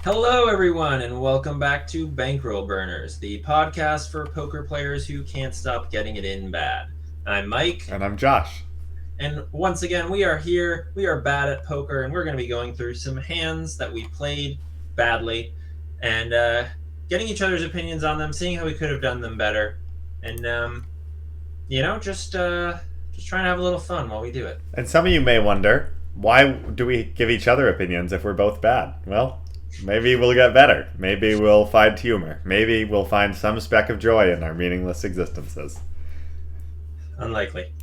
Hello, everyone, and welcome back to Bankroll Burners, the podcast for poker players who can't stop getting it in bad. I'm Mike, And I'm Josh. and once again, we are here. We are bad at poker, and we're going to be going through some hands that we played badly and getting each other's opinions on them, seeing how we could have done them better, and just trying to have a little fun while we do it. And some of you may wonder, why do we give each other opinions if we're both bad? Well, maybe we'll get better. Maybe we'll find humor. Maybe we'll find some speck of joy in our meaningless existences. Unlikely.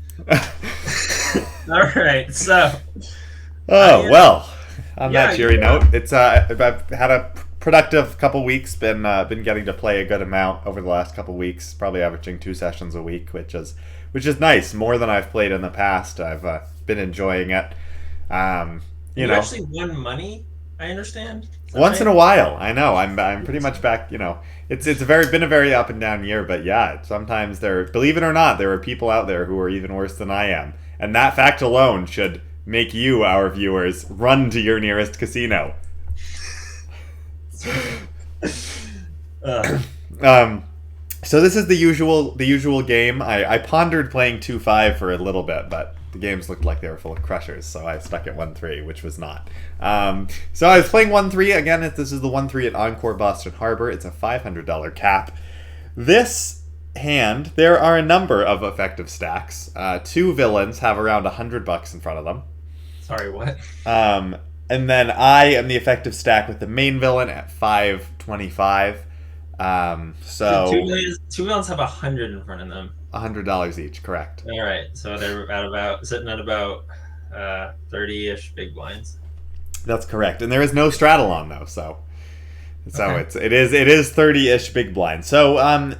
All right, so. Well, on Yeah, that cheery note, it's I've had a productive couple weeks. Been getting to play a good amount over the last couple weeks. Probably averaging 2 sessions a week, which is nice. More than I've played in the past. I've been enjoying it. You actually won money, I understand. Once in a while, I know. I'm pretty much back. It's been a very up and down year, but yeah, sometimes believe it or not, there are people out there who are even worse than I am, and that fact alone should make you, our viewers, run to your nearest casino. So this is the usual game. I pondered playing 2-5 for a little bit, but the games looked like they were full of crushers, so I stuck at 1-3, which was not. So I was playing 1-3 again. This is the 1-3 at Encore Boston Harbor. It's a $500 cap. This hand, there are a number of effective stacks. 2 villains have around $100 in front of them. Sorry, what? And then I am the effective stack with the main villain at $525. So two villains have 100 in front of them. $100 each, correct? All right, so they're sitting at about 30-ish big blinds. That's correct, and there is no straddle on though, so Okay. it is 30-ish big blind. So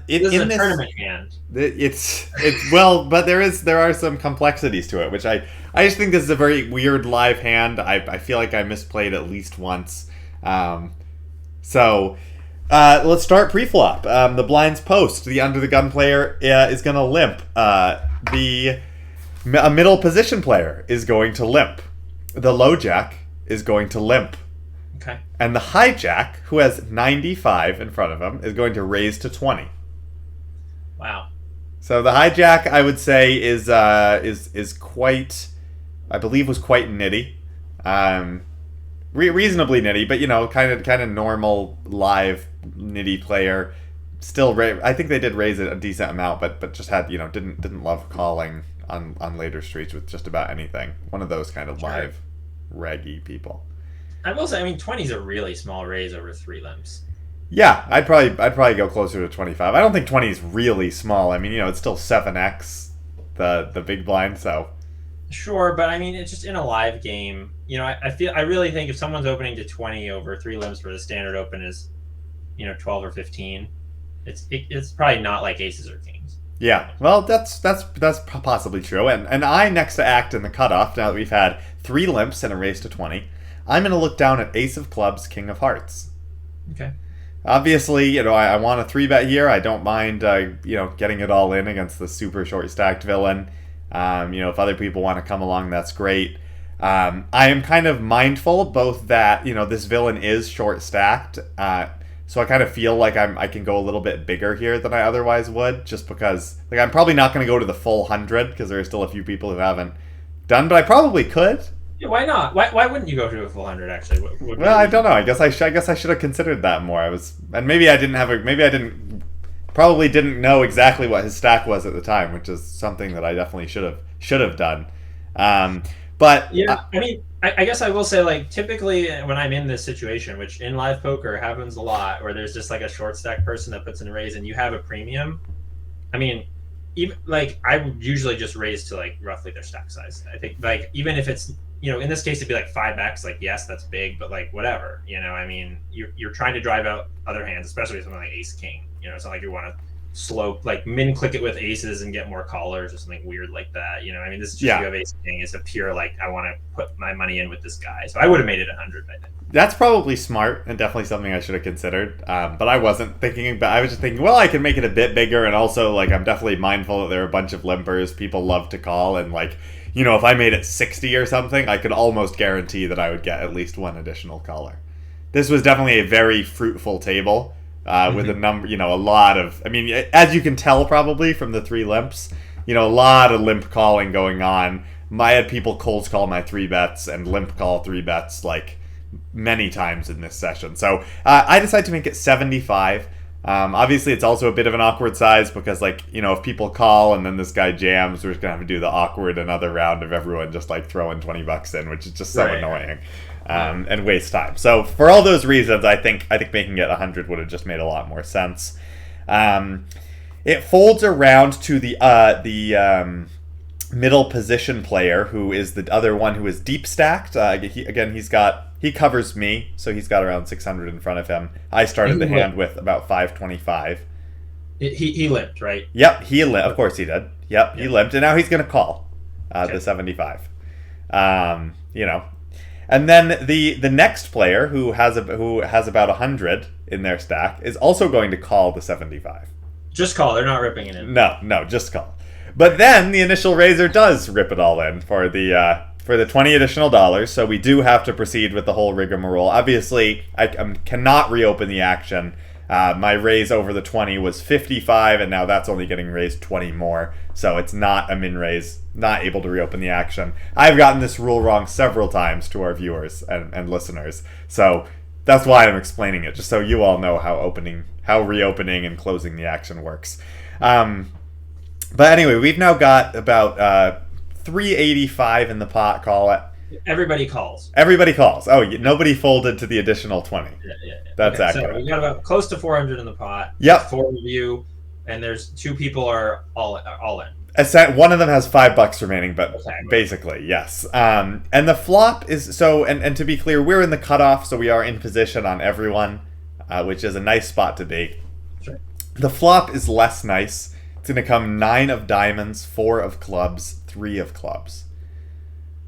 This is a tournament hand. It's well, but there are some complexities to it, which I just think this is a very weird live hand. I feel like I misplayed at least once. So let's start pre-flop. The blinds post. The under the gun player is going to limp. A middle position player is going to limp. The low jack is going to limp. Okay. And the hijack, who has 95 in front of him, is going to raise to 20. Wow. So the hijack, I would say, is quite, I believe, was quite nitty, reasonably nitty, but kind of normal live nitty player. Still, I think they did raise it a decent amount, but just had didn't love calling on later streets with just about anything. One of those kind of live reggy people. I will say, 20 is a really small raise over 3 limps. Yeah, I'd probably go closer to 25. I don't think 20 is really small. It's still 7x the big blind, so. Sure, but it's just in a live game. I really think if someone's opening to 20 over 3 limps where the standard open is, 12 or 15, it's probably not like aces or kings. Yeah, well, that's possibly true. And I next to act in the cutoff. Now that we've had 3 limps and a raise to 20, I'm going to look down at ace of clubs, king of hearts. Okay. Obviously, I want a 3-bet here. I don't mind, getting it all in against the super short stacked villain. If other people want to come along, that's great. I am kind of mindful both that this villain is short stacked, so I kind of feel like I can go a little bit bigger here than I otherwise would, just because I'm probably not going to go to the full 100 because there are still a few people who haven't done, but I probably could. Yeah, why not? Why wouldn't you go to a full 100 actually? Well, I don't know. I guess I should have considered that more. And maybe I probably didn't know exactly what his stack was at the time, which is something that I definitely should have done. But yeah, I guess I will say, typically when I'm in this situation, which in live poker happens a lot, where there's just a short stack person that puts in a raise and you have a premium. Even I would usually just raise to roughly their stack size. I think even if it's in this case it'd be 5x. Yes, that's big, but whatever. You're trying to drive out other hands, especially something like ace king. It's not like you want to slope min click it with aces and get more callers or something weird like that. This is just you have ace king. It's a pure I want to put my money in with this guy. So I would have made it 100. I think that's probably smart and definitely something I should have considered. But I wasn't thinking. But I was just thinking, well, I can make it a bit bigger, and also I'm definitely mindful that there are a bunch of limpers. People love to call, and if I made it 60 or something, I could almost guarantee that I would get at least one additional caller. this was definitely a very fruitful table with a number, a lot of. I mean, as you can tell probably from the 3 limps, a lot of limp calling going on. I had people cold call my 3 bets and limp call 3 bets like many times in this session. So I decided to make it 75. Obviously, it's also a bit of an awkward size because, if people call and then this guy jams, we're just going to have to do the awkward another round of everyone just, throwing $20 in, which is just so annoying and waste time. So, for all those reasons, I think making it 100 would have just made a lot more sense. It folds around to the middle position player, who is the other one who is deep stacked. He covers me, so he's got around 600 in front of him. I started the hand with about 525. He limped, right? Yep, he limped. Of course he did. Yep, he limped, and now he's going to call the 75. And then the next player who has about 100 in their stack is also going to call the 75. Just call. They're not ripping it in. No, just call. But then the initial raiser does rip it all in for the $20 additional, so we do have to proceed with the whole rigmarole. Obviously, I cannot reopen the action. My raise over the 20 was 55, and now that's only getting raised 20 more, so it's not a min raise, not able to reopen the action. I've gotten this rule wrong several times to our viewers and listeners, so that's why I'm explaining it, just so you all know how reopening and closing the action works. But anyway, we've now got about 385 in the pot, call it. Everybody calls. Everybody calls. Oh, nobody folded to the additional 20. Yeah. That's okay, accurate. So we got about close to 400 in the pot. Yep. 4 of you, and there's 2 people are all in. One of them has $5 remaining, but basically, yes. And the flop is and to be clear, we're in the cutoff, so we are in position on everyone, which is a nice spot to be. Sure. The flop is less nice. It's going to come 9 of diamonds, 4 of clubs, 3 of clubs.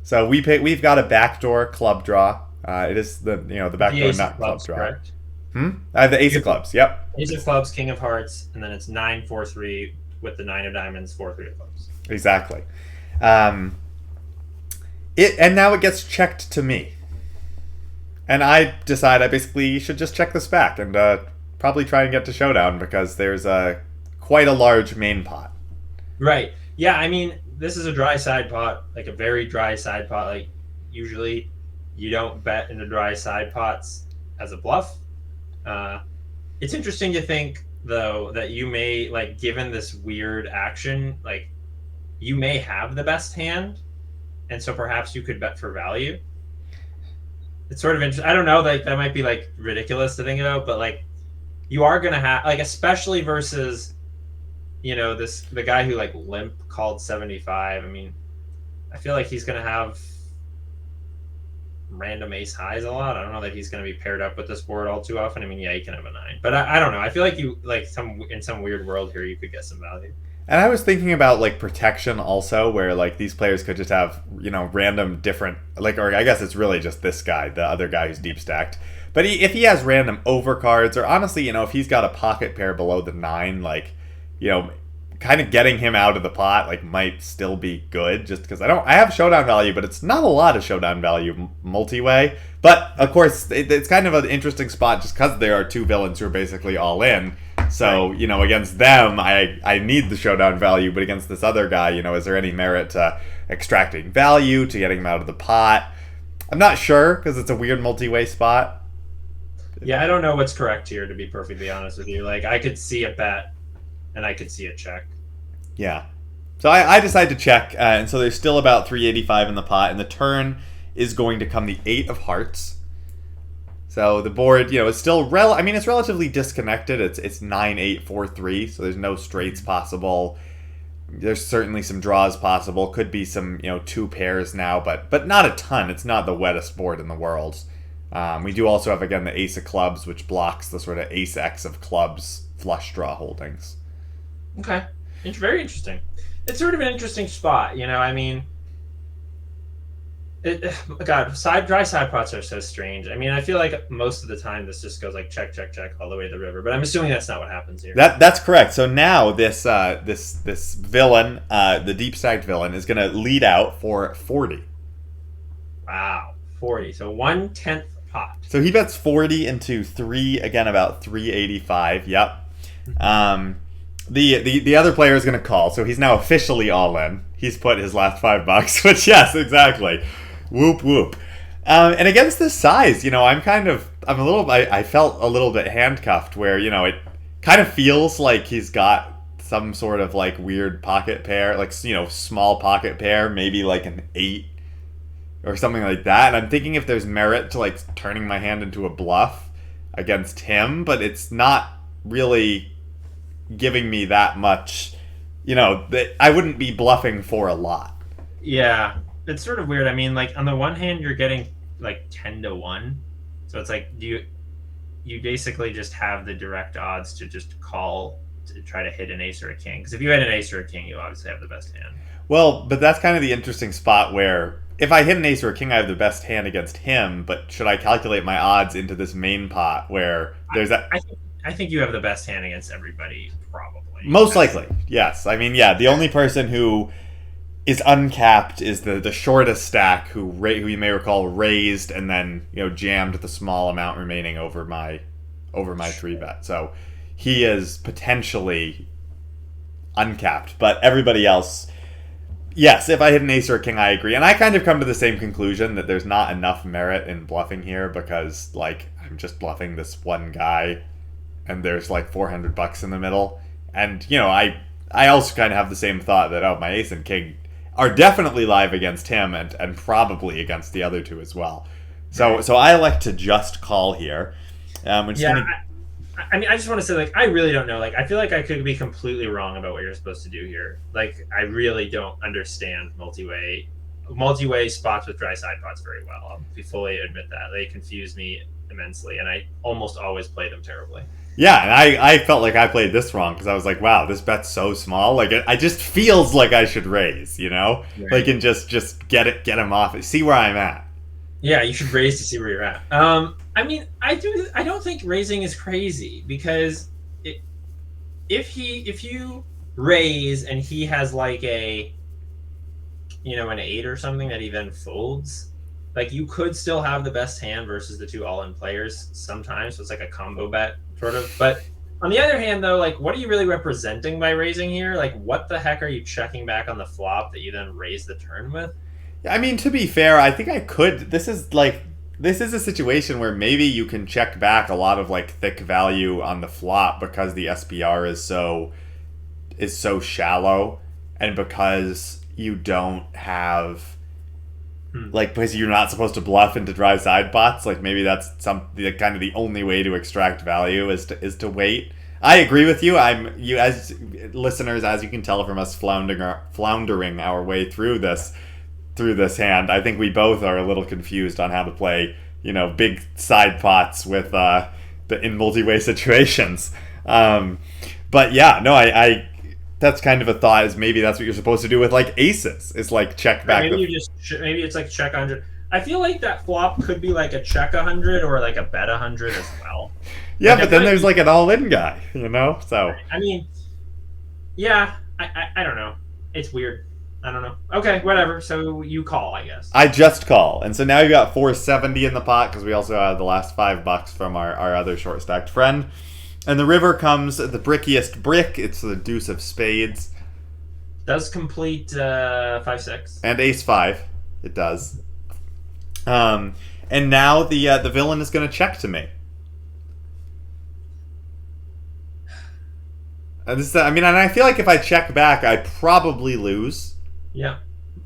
So we've got a backdoor club draw. It is the backdoor not club draw. Correct? I have the ace of clubs. Yep. Ace of clubs, king of hearts, and then it's 9, 4, 3 with the 9 of diamonds, 4, 3 of clubs. Exactly. And now it gets checked to me, and I decide I basically should just check this back and probably try and get to showdown because there's quite a large main pot. Right. Yeah, I mean, this is a dry side pot, like a very dry side pot. Like, usually you don't bet into dry side pots as a bluff. It's interesting to think, though, that you may, given this weird action, you may have the best hand, and so perhaps you could bet for value. It's sort of interesting. I don't know, that might be, ridiculous to think about, but, you are going to have, especially versus... the guy who limp called 75. I mean, I feel like he's gonna have random ace highs a lot. I don't know that he's gonna be paired up with this board all too often. I mean, yeah, he can have a 9, but I don't know. I feel like you in some weird world here, you could get some value. And I was thinking about protection also, where these players could just have random different or I guess it's really just this guy, the other guy who's deep stacked. But if he has random overcards, or honestly, if he's got a pocket pair below the 9, kind of getting him out of the pot might still be good, just because I have showdown value, but it's not a lot of showdown value multi-way. But of course, it's kind of an interesting spot just because there are 2 villains who are basically all in. So against them, I need the showdown value, but against this other guy, is there any merit to extracting value, to getting him out of the pot? I'm not sure because it's a weird multi-way spot. Yeah, I don't know what's correct here, to be perfectly honest with you. I could see a bet. And I could see a check. Yeah. So I decided to check, and so there's still about 385 in the pot, and the turn is going to come the 8 of hearts. So the board, is still it's relatively disconnected. It's 9, 8, 4, 3, so there's no straights possible. There's certainly some draws possible. Could be some, 2 pairs now, but not a ton. It's not the wettest board in the world. We do also have, again, the ace of clubs, which blocks the sort of ace X of clubs flush draw holdings. Okay. It's very interesting. It's sort of an interesting spot, I mean, dry side pots are so strange. I mean, I feel like most of the time this just goes check, check, check all the way to the river, but I'm assuming that's not what happens here. That's correct. So now this villain, the deep stacked villain, is going to lead out for 40. Wow, 40. So 1/10 pot. So he bets 40 into 3, again, about 385. Yep. The other player is going to call, so he's now officially all in. He's put his last $5, which, yes, exactly. Whoop, whoop. And against this size, I felt a little bit handcuffed where, it kind of feels like he's got some sort of like weird pocket pair, like, small pocket pair, maybe like an 8 or something like that. And I'm thinking if there's merit to like turning my hand into a bluff against him, but it's not really giving me that much, that I wouldn't be bluffing for a lot. Yeah, it's sort of weird. I mean, like on the one hand, you're getting like 10-1, so it's like you basically just have the direct odds to just call to try to hit an ace or a king. Because if you had an ace or a king, you obviously have the best hand. Well, but that's kind of the interesting spot where if I hit an ace or a king, I have the best hand against him. But should I calculate my odds into this main pot where there's that? I think you have the best hand against everybody, probably. Most likely, yes. I mean, yeah, the only person who is uncapped is the shortest stack who you may recall raised and then jammed the small amount remaining over my 3-bet. So he is potentially uncapped, but everybody else, yes, if I hit an ace or a king, I agree. And I kind of come to the same conclusion that there's not enough merit in bluffing here because, like, I'm just bluffing this one guy and there's like $400 in the middle. And, I also kind of have the same thought that, my ace and king are definitely live against him and probably against the other two as well. So I like to just call here. I mean, I just want to say, like, I really don't know. Like, I feel like I could be completely wrong about what you're supposed to do here. Like, I really don't understand multi-way spots with dry side pots very well. I'll fully admit that. They confuse me immensely, and I almost always play them terribly. Yeah, and I felt like I played this wrong because I was like, wow, this bet's so small. Like, it just feels like I should raise, Right. Like, and just get him off. See where I'm at. Yeah, you should raise to see where you're at. I mean, I don't think raising is crazy because if you raise and he has like an 8 or something that he then folds, like you could still have the best hand versus the two all-in players sometimes. So it's like a combo bet sort of. But on the other hand, though, like what are you really representing by raising here? Like what the heck are you checking back on the flop that you then raise the turn with? I mean, to be fair, I think I could. This is a situation where maybe you can check back a lot of like thick value on the flop because the SPR is so shallow, and because you don't have because you're not supposed to bluff into dry side pots. Like maybe that's kind of the only way to extract value is to wait. I agree with you. As listeners, as you can tell from us floundering our way through this hand, I think we both are a little confused on how to play, big side pots with in multi-way situations. But yeah, no, I that's kind of a thought is maybe that's what you're supposed to do with like aces. Is like check back. Maybe maybe it's like check 100. I feel like that flop could be like a check 100 or like a bet 100 as well. Yeah, but then there's like an all-in guy, So I mean, yeah, I don't know. It's weird. I don't know. Okay, whatever. So you call, I guess. I just call. And so now you got 470 in the pot because we also have the last $5 from our other short stacked friend. And the river comes the brickiest brick. It's the deuce of spades. Does complete 5-6. And ace-5. It does. And now the villain is going to check to me. And I feel like if I check back, I probably lose. Yeah.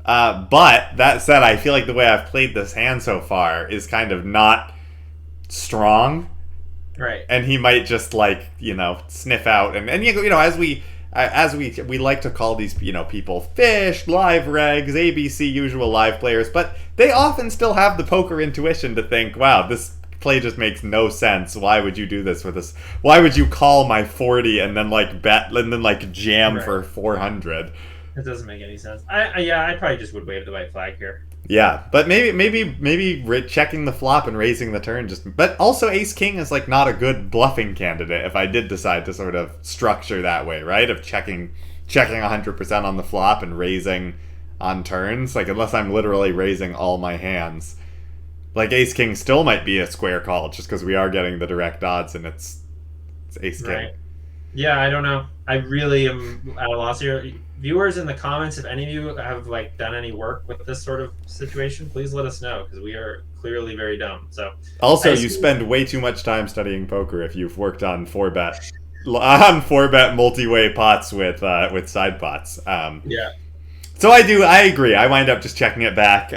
But that said, I feel like the way I've played this hand so far is kind of not strong. Right. And he might just sniff out and as we like to call these people fish, live regs, ABC usual live players, but they often still have the poker intuition to think, wow, this play just makes no sense. Why would you do this with us? Why would you call my 40 and then bet and then jam for 400? It doesn't make any sense. I probably just would wave the white flag here. Yeah, but maybe checking the flop and raising the turn but also ace king is not a good bluffing candidate if I did decide to sort of structure that way, right? Of checking 100% on the flop and raising on turns, unless I'm literally raising all my hands. Like ace king still might be a square call just because we are getting the direct odds and it's ace king. Right. Yeah, I don't know. I really am at a loss here. Viewers in the comments, if any of you have like done any work with this sort of situation, please let us know because we are clearly very dumb. So also, you spend way too much time studying poker if you've worked on 4-bet multi-way pots with side pots. Yeah. So I agree. I wind up just checking it back.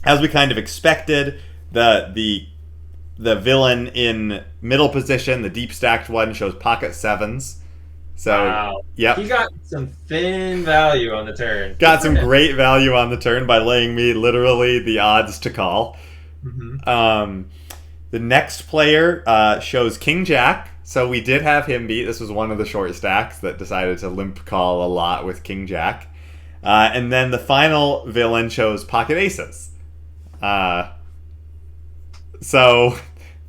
As we kind of expected, the villain in middle position, the deep stacked one, shows pocket sevens. So, wow. Yep. He got some thin value on the turn. Got some great value on the turn by laying me literally the odds to call. Mm-hmm. The next player shows King Jack. So we did have him beat. This was one of the short stacks that decided to limp call a lot with King Jack. And then the final villain shows pocket aces. So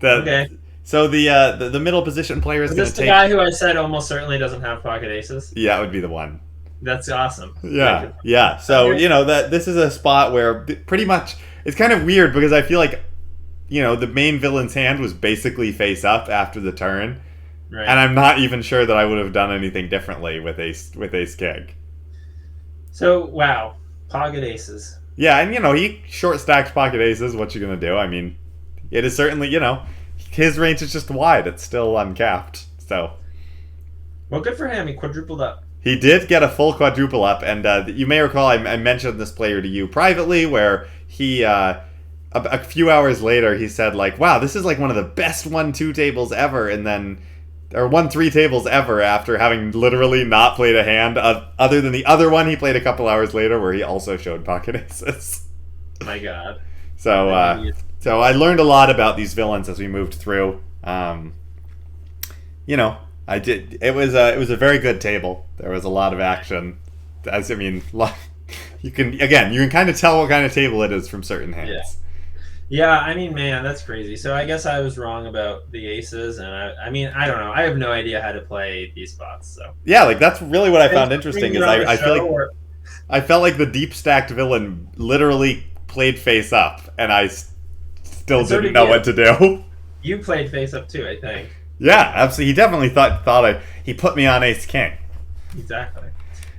the middle position player is going to take. Is this the guy who I said almost certainly doesn't have pocket aces? Yeah, it would be the one. That's awesome. Yeah. So that this is a spot where pretty much it's kind of weird because I feel like the main villain's hand was basically face up after the turn, right. And I'm not even sure that I would have done anything differently with ace king. So wow, pocket aces. Yeah, and he short stacks pocket aces. What you gonna do? I mean, it is certainly his range is just wide. It's still uncapped. So, well, good for him. He quadrupled up. He did get a full quadruple up, and you may recall I mentioned this player to you privately, where he a few hours later he said like, "Wow, this is like one of the best 1-2 tables ever," and then. Or 1-3 tables ever after having literally not played a hand other than the other one he played a couple hours later where he also showed pocket aces. My God. So I learned a lot about these villains as we moved through. I did. It was a very good table. There was a lot of action. You can kind of tell what kind of table it is from certain hands. Yeah, I mean, man, that's crazy. So I guess I was wrong about the aces, and I don't know. I have no idea how to play these spots. So yeah, like that's really what I found interesting is I felt like the deep stacked villain literally played face up, and I still didn't know what to do. You played face up too, I think. Yeah, absolutely. He definitely thought he put me on ace king. Exactly.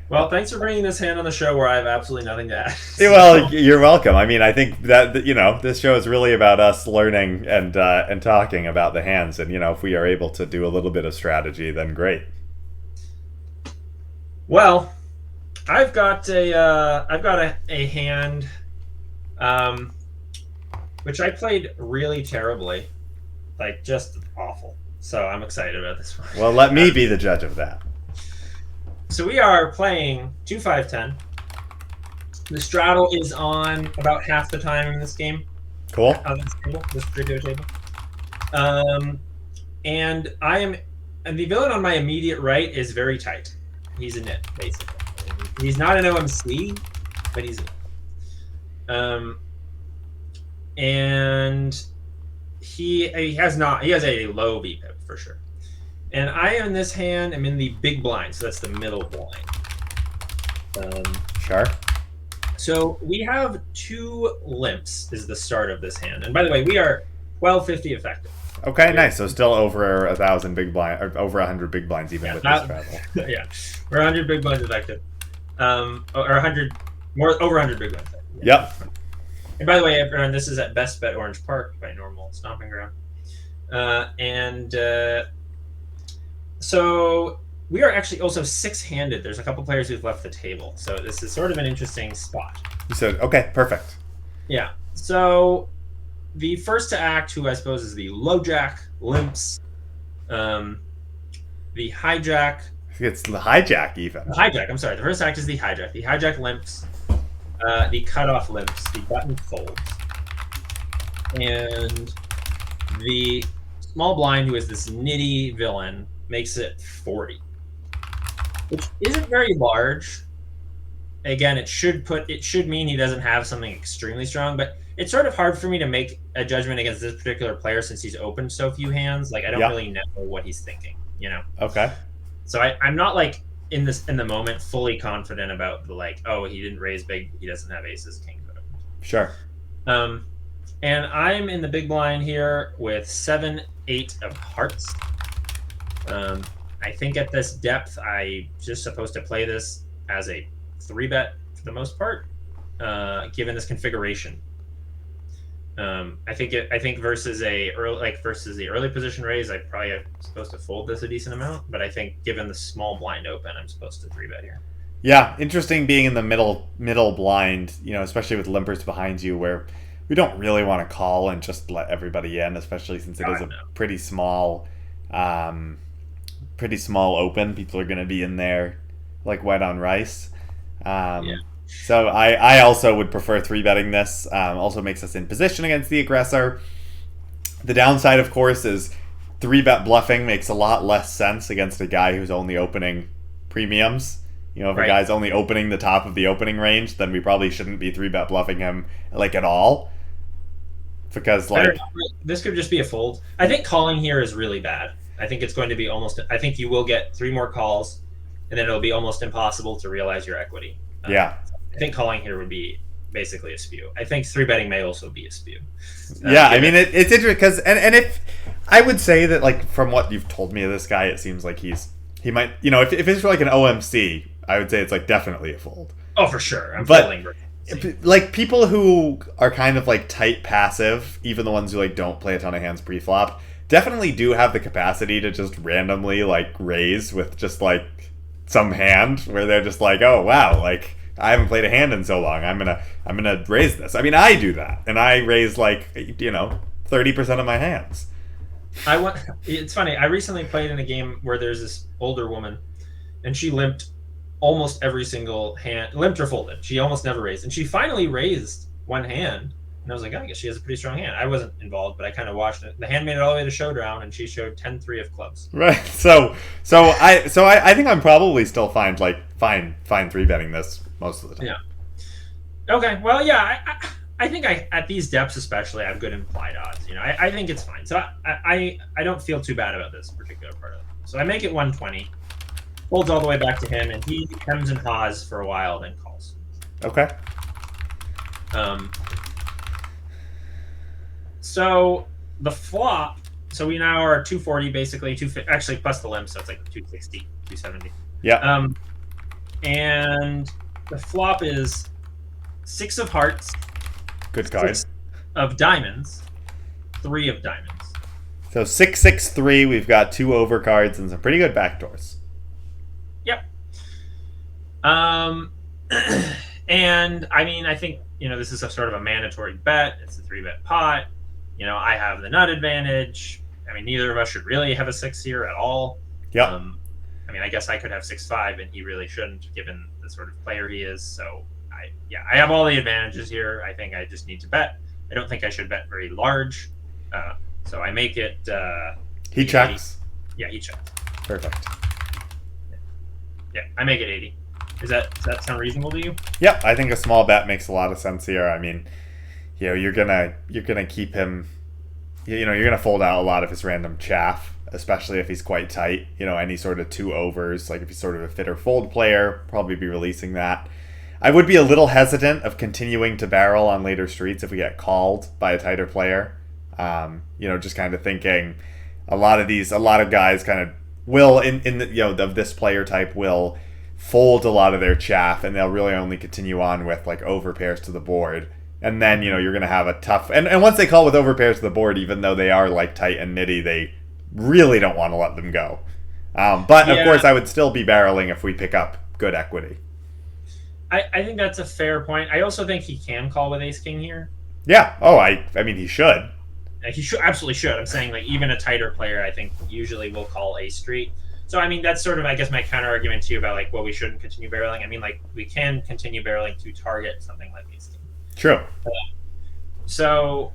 Well, thanks for bringing this hand on the show where I have absolutely nothing to add. Well, you're welcome. I mean, I think that this show is really about us learning and talking about the hands, and if we are able to do a little bit of strategy, then great. Well, I've got a hand, which I played really terribly, like just awful. So I'm excited about this one. Well, let me be the judge of that. So we are playing 2-5-10. The straddle is on about half the time in this game. Cool. On this particular table. And the villain on my immediate right is very tight. He's a nit, basically. He's not an OMC, but he's a nit. And he has a low VPIP for sure. And I, in this hand, am in the big blind, so that's the middle blind. Sure. So we have 2 limps is the start of this hand. And by the way, we are 1250 effective. Okay, nice. So still over 1,000 big blind, or over 100 big blinds even with this straddle. Yeah, we're 100 big blinds effective. Or 100, over 100 big blinds effective. Yep. And by the way, everyone, this is at Best Bet Orange Park by normal stomping ground. So we are actually also 6-handed. There's a couple players who've left the table. So this is sort of an interesting spot. You said, okay, perfect. Yeah. So the first to act, who I suppose is the low jack, limps. The hijack. It's the hijack even. The hijack, I'm sorry. The first act is the hijack. The hijack limps. The cutoff limps. The button folds. And the small blind, who is this nitty villain, makes it 40, which isn't very large. Again, it should mean he doesn't have something extremely strong, but it's sort of hard for me to make a judgment against this particular player since he's opened so few hands. Like I don't really know what he's thinking, Okay. So I'm not like in the moment fully confident about the he didn't raise big, he doesn't have aces, kings, whatever. Sure. And I'm in the big blind here with 7-8 of hearts. I think at this depth, I just supposed to play this as a 3-bet for the most part, given this configuration. I think versus versus the early position raise, I probably am supposed to fold this a decent amount. But I think given the small blind open, I'm supposed to 3-bet here. Yeah, interesting being in the middle blind, especially with limpers behind you, where we don't really want to call and just let everybody in, especially since it is a um, pretty small open. People are going to be in there like white on rice. Yeah. So I also would prefer 3-betting this. Also makes us in position against the aggressor. The downside, of course, is 3-bet bluffing makes a lot less sense against a guy who's only opening premiums. If a guy's only opening the top of the opening range, then we probably shouldn't be 3-bet bluffing him at all. Because this could just be a fold. I think calling here is really bad. I think it's going to be I think you will get 3 more calls, and then it'll be almost impossible to realize your equity. Yeah. I think calling here would be basically a spew. I think 3-betting may also be a spew. Yeah, I mean, it's interesting because, and if I would say that, from what you've told me of this guy, it seems like he might, if it's for an OMC, I would say it's definitely a fold. Oh, for sure. I'm folding. People who are kind of tight passive, even the ones who don't play a ton of hands pre-flop, definitely do have the capacity to just randomly raise with just some hand where they're just oh wow, I haven't played a hand in so long. I'm gonna raise this. I mean, I do that, and I raise 30% of my hands. It's funny. I recently played in a game where there's this older woman, and she limped almost every single hand, limped or folded. She almost never raised, and she finally raised one hand. And I was like, I guess she has a pretty strong hand. I wasn't involved, but I kind of watched it. The hand made it all the way to showdown, and she showed 10-3 of clubs. Right. So I think I'm probably still fine 3-betting this most of the time. Yeah. Okay. Well, yeah. I think at these depths especially, I have good implied odds. I think it's fine. So I don't feel too bad about this particular part of it. So I make it 120. Folds all the way back to him, and he hems and haws for a while, then calls. Okay. So the flop, so we now are 240 basically, actually plus the limp, so it's 260, 270. Yeah. And the flop is 6 of hearts. Good card. 6 of diamonds, 3 of diamonds. So 6-6-3, we've got 2 overcards and some pretty good backdoors. Yep. And I mean, I think, this is a sort of a mandatory bet. It's a 3-bet pot. I have the nut advantage. I mean, neither of us should really have a 6 here at all. Yep. I mean, I guess I could have 6-5, and he really shouldn't, given the sort of player he is. So, I have all the advantages here. I think I just need to bet. I don't think I should bet very large. So I make it... he checks? Yeah, he checks. Perfect. Yeah, I make it 80. Does that sound reasonable to you? Yeah, I think a small bet makes a lot of sense here. I mean, you're gonna keep him. You're gonna fold out a lot of his random chaff, especially if he's quite tight. Any sort of 2 overs, if he's sort of a fit or fold player, probably be releasing that. I would be a little hesitant of continuing to barrel on later streets if we get called by a tighter player. Just kind of thinking a lot of guys kind of will in the, of this player type will fold a lot of their chaff, and they'll really only continue on with over pairs to the board, and then you're gonna have a tough and once they call with over pairs to the board, even though they are tight and nitty, they really don't want to let them go. But of course, I would still be barreling if we pick up good equity. I think that's a fair point. I also think he can call with ace king here. Yeah. Oh, I mean, he should. He absolutely should. I'm saying even a tighter player, I think, usually will call ace street. So I mean, that's sort of, I guess, my counter argument to you about we shouldn't continue barreling. I mean, we can continue barreling to target something like ace king. True. So,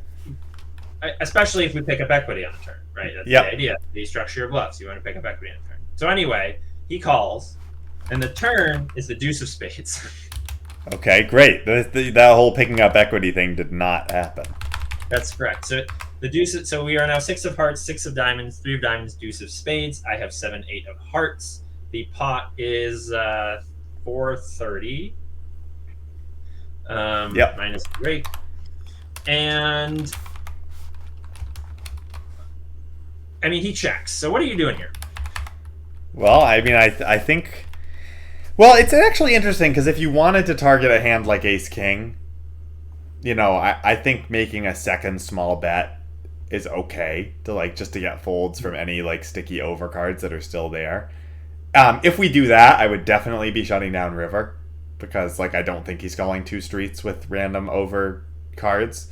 especially if we pick up equity on the turn, right? That's the idea. You structure your bluffs. You want to pick up equity on the turn. So anyway, he calls, and the turn is the deuce of spades. Okay, great. That whole picking up equity thing did not happen. That's correct. So the deuce. So we are now 6 of hearts, 6 of diamonds, 3 of diamonds, deuce of spades. I have 7-8 of hearts. The pot is 430. Minus the rake. And I mean, he checks. So what are you doing here? Well, I mean, I think. Well, it's actually interesting because if you wanted to target a hand like Ace King, I think making a second small bet is okay to just to get folds from any sticky overcards that are still there. If we do that, I would definitely be shutting down River because I don't think he's calling two streets with random over cards.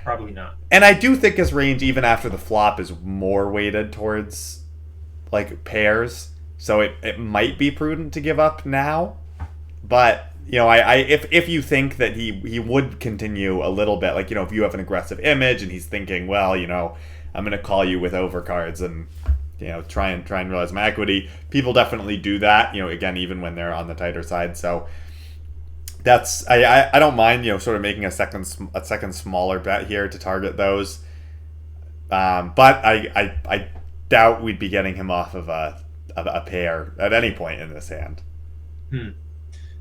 Probably not. And I do think his range, even after the flop, is more weighted towards pairs. So it might be prudent to give up now. But if you think that he would continue a little bit, if you have an aggressive image and he's thinking, well, I'm going to call you with overcards and try and realize my equity. People definitely do that. Again, even when they're on the tighter side. So that's I don't mind sort of making a second smaller bet here to target those. But I doubt we'd be getting him off of a pair at any point in this hand.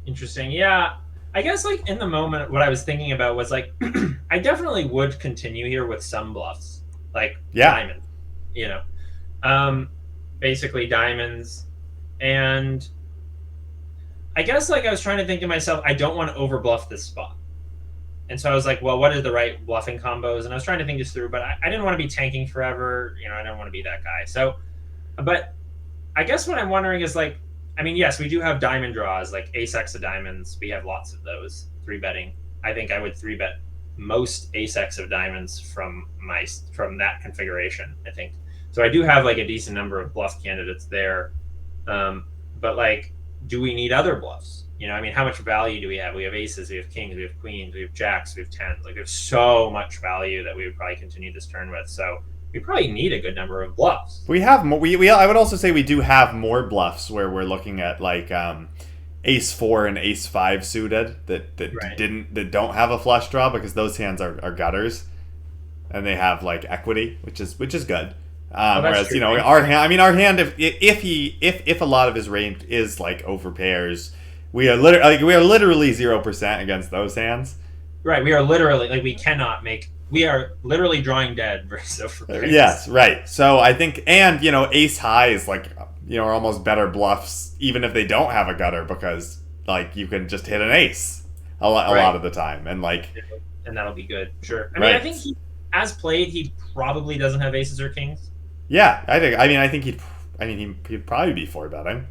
Interesting. Yeah. I guess in the moment, what I was thinking about was I definitely would continue here with some bluffs, diamond, basically diamonds. And I guess I was trying to think to myself, I don't want to overbluff this spot. And so I was like, well, what are the right bluffing combos? And I was trying to think this through, but I didn't want to be tanking forever. I don't want to be that guy. So, but I guess what I'm wondering is yes, we do have diamond draws, ace X of diamonds. We have lots of those. 3-betting. I think I would 3-bet most ace X of diamonds from that configuration, I think. So I do have a decent number of bluff candidates there. But do we need other bluffs? How much value do we have? We have aces, we have kings, we have queens, we have jacks, we have tens. We have so much value that we would probably continue this turn with. So we probably need a good number of bluffs. We have more. I would also say we do have more bluffs where we're looking at ace 4 and ace 5 suited that don't have a flush draw because those hands are gutters, and they have equity, which is good. Whereas true. Our hand, if a lot of his range is over pairs, we are literally 0% against those hands. Right, we are literally we are literally drawing dead versus over pairs. Yes, right. So I think, and ace high is are almost better bluffs even if they don't have a gutter because you can just hit an ace a lot of the time and that'll be good. Sure. I think as played, he probably doesn't have aces or kings. Yeah, I think he'd probably be 4-betting.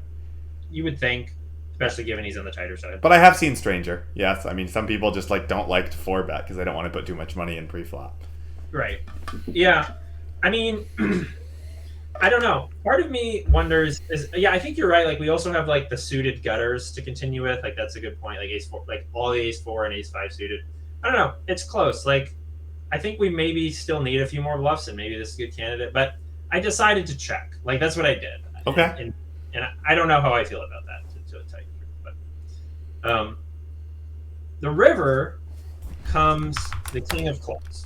You would think, especially given he's on the tighter side. But I have seen Stranger. Yes, some people just don't like to 4-bet because they don't want to put too much money in pre-flop. Right. Yeah. I don't know. Part of me wonders I think you're right. We also have the suited gutters to continue with. That's a good point. Ace 4, all the ace 4 and ace 5 suited. I don't know. It's close. I think we maybe still need a few more bluffs, and maybe this is a good candidate. But I decided to check. That's what I did. Okay. And I don't know how I feel about that, to tell you the truth. But the river comes the king of clubs.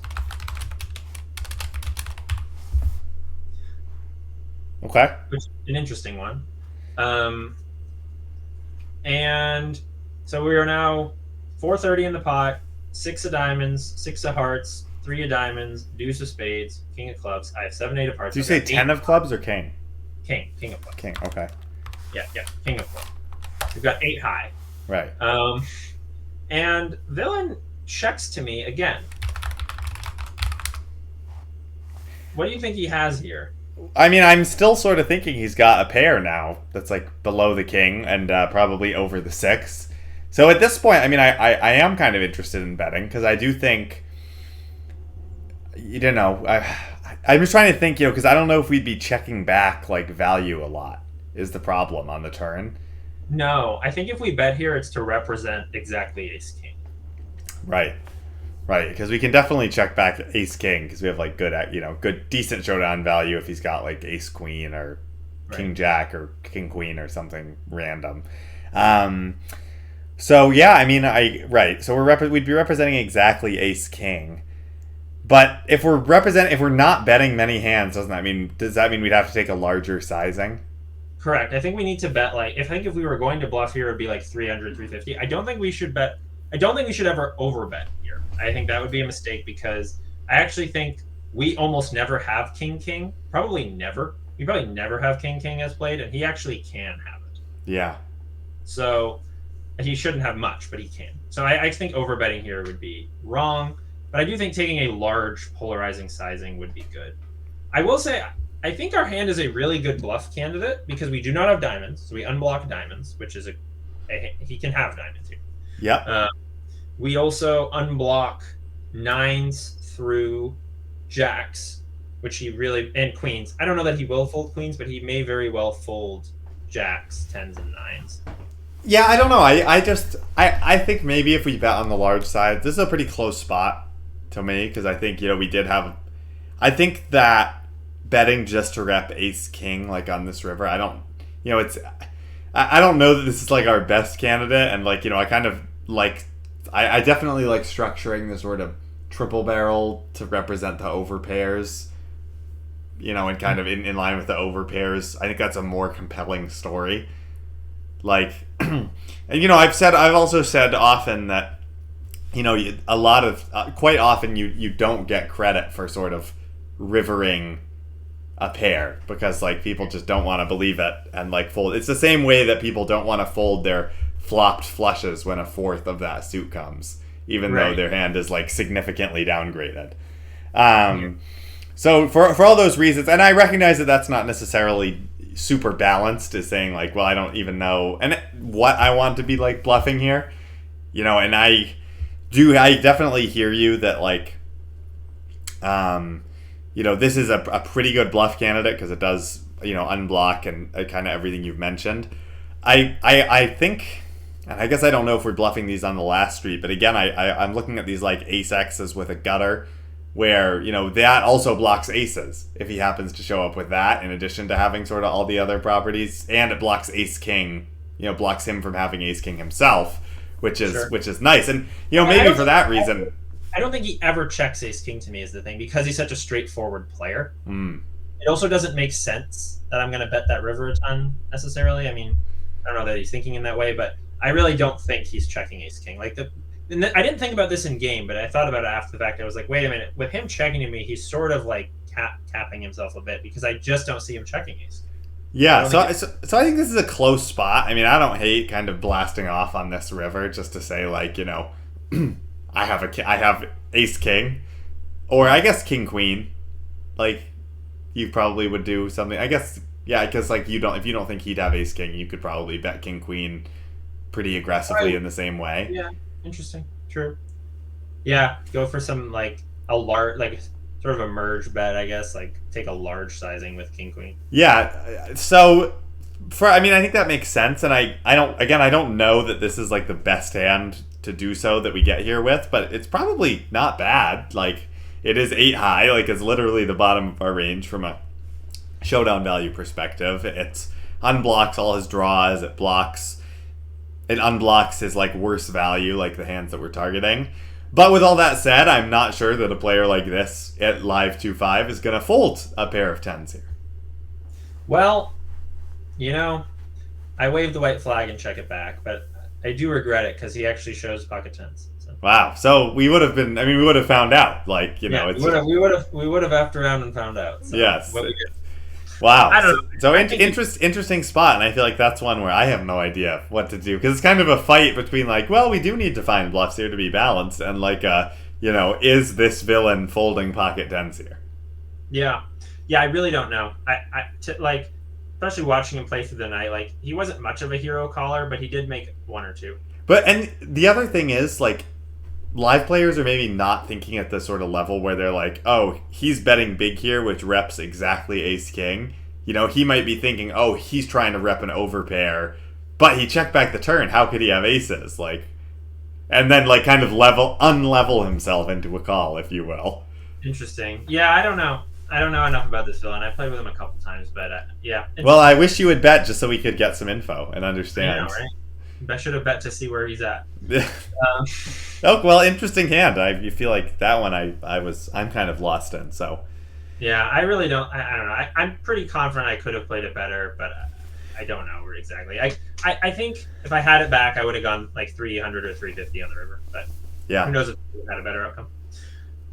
Okay. Which is an interesting one. And so we are now 430 in the pot, 6 of diamonds, 6 of hearts, 3 of diamonds, deuce of spades, king of clubs. I have 7, 8 of hearts. Did you say 10 of clubs or king? King of clubs. King, okay. Yeah, king of clubs. We've got 8 high. Right. And villain checks to me again. What do you think he has here? I'm still sort of thinking he's got a pair now that's below the king and probably over the 6. So at this point, I am kind of interested in betting because I do think, I'm just trying to think, because I don't know if we'd be checking back value a lot is the problem on the turn. No, I think if we bet here, it's to represent exactly ace king. Right, because we can definitely check back ace king because we have good decent showdown value if he's got ace queen or king jack or king queen or something random. So yeah, so we'd be representing exactly ace king. But if we're not betting many hands, does that mean we'd have to take a larger sizing? Correct. I think we need to bet if we were going to bluff here, it'd be 300, 350. I don't think we should bet. I don't think we should ever overbet here. I think that would be a mistake because I actually think we almost never have king. Probably never. We probably never have king as played, and he actually can have it. Yeah. So he shouldn't have much, but he can. So I think overbetting here would be wrong, but I do think taking a large polarizing sizing would be good. I will say I think our hand is a really good bluff candidate because we do not have diamonds, so we unblock diamonds, which is he can have diamonds here. Yeah. We also unblock nines through jacks, which he really, and queens. I don't know that he will fold queens, but he may very well fold jacks, tens, and nines. Yeah, I don't know. I think maybe if we bet on the large side, this is a pretty close spot to me because I think we did have. I think that betting just to rep ace king like on this river, I don't. It's. I don't know that this is like our best candidate, and I kind of like. I definitely like structuring the sort of triple barrel to represent the overpairs. And kind of in line with the overpairs. I think that's a more compelling story. Like, and I've also said often that, quite often you don't get credit for sort of rivering a pair because people just don't want to believe it and fold. It's the same way that people don't want to fold their flopped flushes when a fourth of that suit comes, even though their hand is significantly downgraded. So for all those reasons, and I recognize that that's not necessarily super balanced, is saying well, I don't even know what I want to be bluffing here, and I definitely hear you that this is a pretty good bluff candidate because it does unblock and kind of everything you've mentioned. I think, and I guess I don't know if we're bluffing these on the last street, but again I'm looking at these ace X's with a gutter where that also blocks aces if he happens to show up with that, in addition to having sort of all the other properties, and it blocks ace king, blocks him from having ace king himself, which is nice. And maybe for that reason, I don't think he ever checks ace king to me is the thing, because he's such a straightforward player. It also doesn't make sense that I'm going to bet that river a ton necessarily. I mean, I don't know that he's thinking in that way, but I really don't think he's checking ace king. I didn't think about this in game, but I thought about it after the fact. I was like, wait a minute. With him checking to me, he's sort of capping himself a bit because I just don't see him checking ace. Yeah, so I think this is a close spot. I mean, I don't hate kind of blasting off on this river just to say I have ace king, or I guess king queen. You probably would do something. I guess because if you don't think he'd have ace king, you could probably bet king queen pretty aggressively in the same way. Yeah. Interesting. True. Yeah, go for some a large sort of a merge bet, I guess. Take a large sizing with king queen. Yeah. So I think that makes sense, and I don't know that this is the best hand to do so that we get here with, but it's probably not bad. It is 8 high, it's literally the bottom of our range from a showdown value perspective. It unblocks all his draws. It unblocks his worse value, the hands that we're targeting. But with all that said, I'm not sure that a player like this at live 2-5 is going to fold a pair of tens here. Well, I wave the white flag and check it back, but I do regret it because he actually shows pocket tens. So. Wow. So we would have found out. We would have after round and found out. So yes. What we did. Wow. I don't know. So interesting spot, and I feel that's one where I have no idea what to do, because it's kind of a fight between we do need to find bluffs here to be balanced, and is this villain folding pocket tens here? Yeah, I really don't know. Especially watching him play through the night, he wasn't much of a hero caller, but he did make one or two. And the other thing is live players are maybe not thinking at the sort of level where they're oh, he's betting big here, which reps exactly ace king. He might be thinking, oh, he's trying to rep an overpair, but he checked back the turn. How could he have aces? And then kind of unlevel himself into a call, if you will. Interesting. Yeah, I don't know. I don't know enough about this villain. I played with him a couple times, but yeah. Well, I wish you would bet just so we could get some info and understand. I know, right? I should have bet to see where he's at. Oh, well, interesting hand. I feel that one I'm kind of lost in. So yeah, I really don't. I don't know. I'm pretty confident I could have played it better, but I don't know exactly. I think if I had it back, I would have gone 300 or 350 on the river. But Yeah. Who knows if we had a better outcome.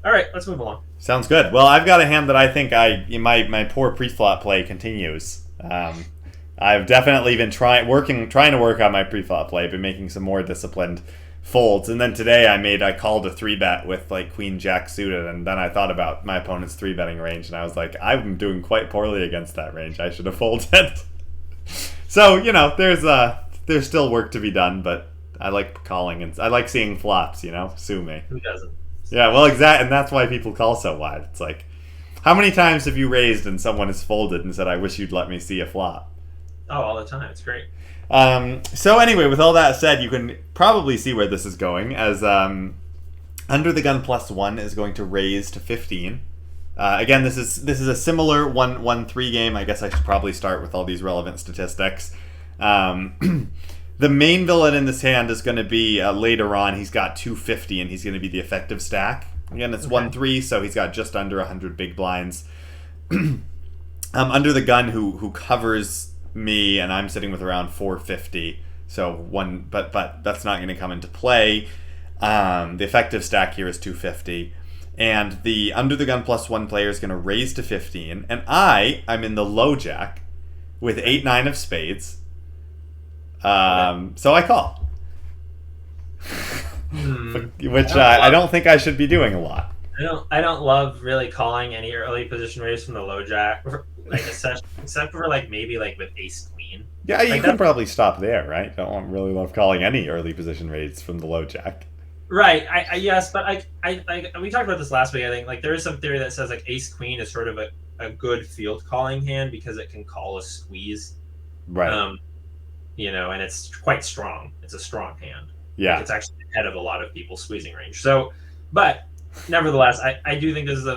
All right, let's move along. Sounds good. Well, I've got a hand that I think my poor pre-flop play continues. I've definitely been trying to work on my pre-flop play, been making some more disciplined folds. And then today I called a 3-bet with like Queen Jack suited, and then I thought about my opponent's 3-betting range, and I was like, I'm doing quite poorly against that range. I should have folded. So, there's still work to be done, but I like calling and I like seeing flops, sue me. Who doesn't? Yeah, well, exactly, and that's why people call so wide. It's like, how many times have you raised and someone has folded and said, I wish you'd let me see a flop? Oh, all the time. It's great. So anyway, with all that said, you can probably see where this is going, as Under the Gun +1 is going to raise to 15. Again, this is a similar 1-3 game. I guess I should probably start with all these relevant statistics. The main villain in this hand is going to be later on. He's got 250, and he's going to be the effective stack. Again, it's 1-3, so he's got just under 100 big blinds. Under the Gun, who covers me, and I'm sitting with around 450. So but that's not going to come into play. The effective stack here is 250. And the Under the Gun +1 player is going to raise to 15. And I'm in the low jack with 8-9 of spades. So I call. Which I don't think I should be doing a lot. I don't love really calling any early position raise from the low jack, like except for like maybe like with ace queen. Yeah, you could probably stop there, right? Don't really love calling any early position raise from the low jack. Right. Yes, but we talked about this last week. I think like there is some theory that says like ace queen is sort of a good field calling hand because it can call a squeeze. Right. And it's quite strong. It's a strong hand. Yeah. Like it's actually ahead of a lot of people's squeezing range. So, but nevertheless, I do think this is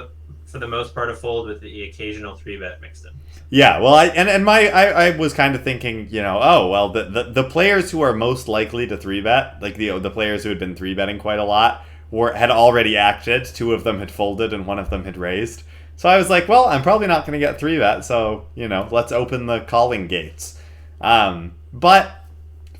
for the most part a fold with the occasional 3-bet mixed in. Yeah, well, I was kind of thinking, the players who are most likely to 3-bet, like the players who had been 3-betting quite a lot, had already acted. 2 of them had folded and 1 of them had raised. So I was like, well, I'm probably not going to get 3-bet, so let's open the calling gates. But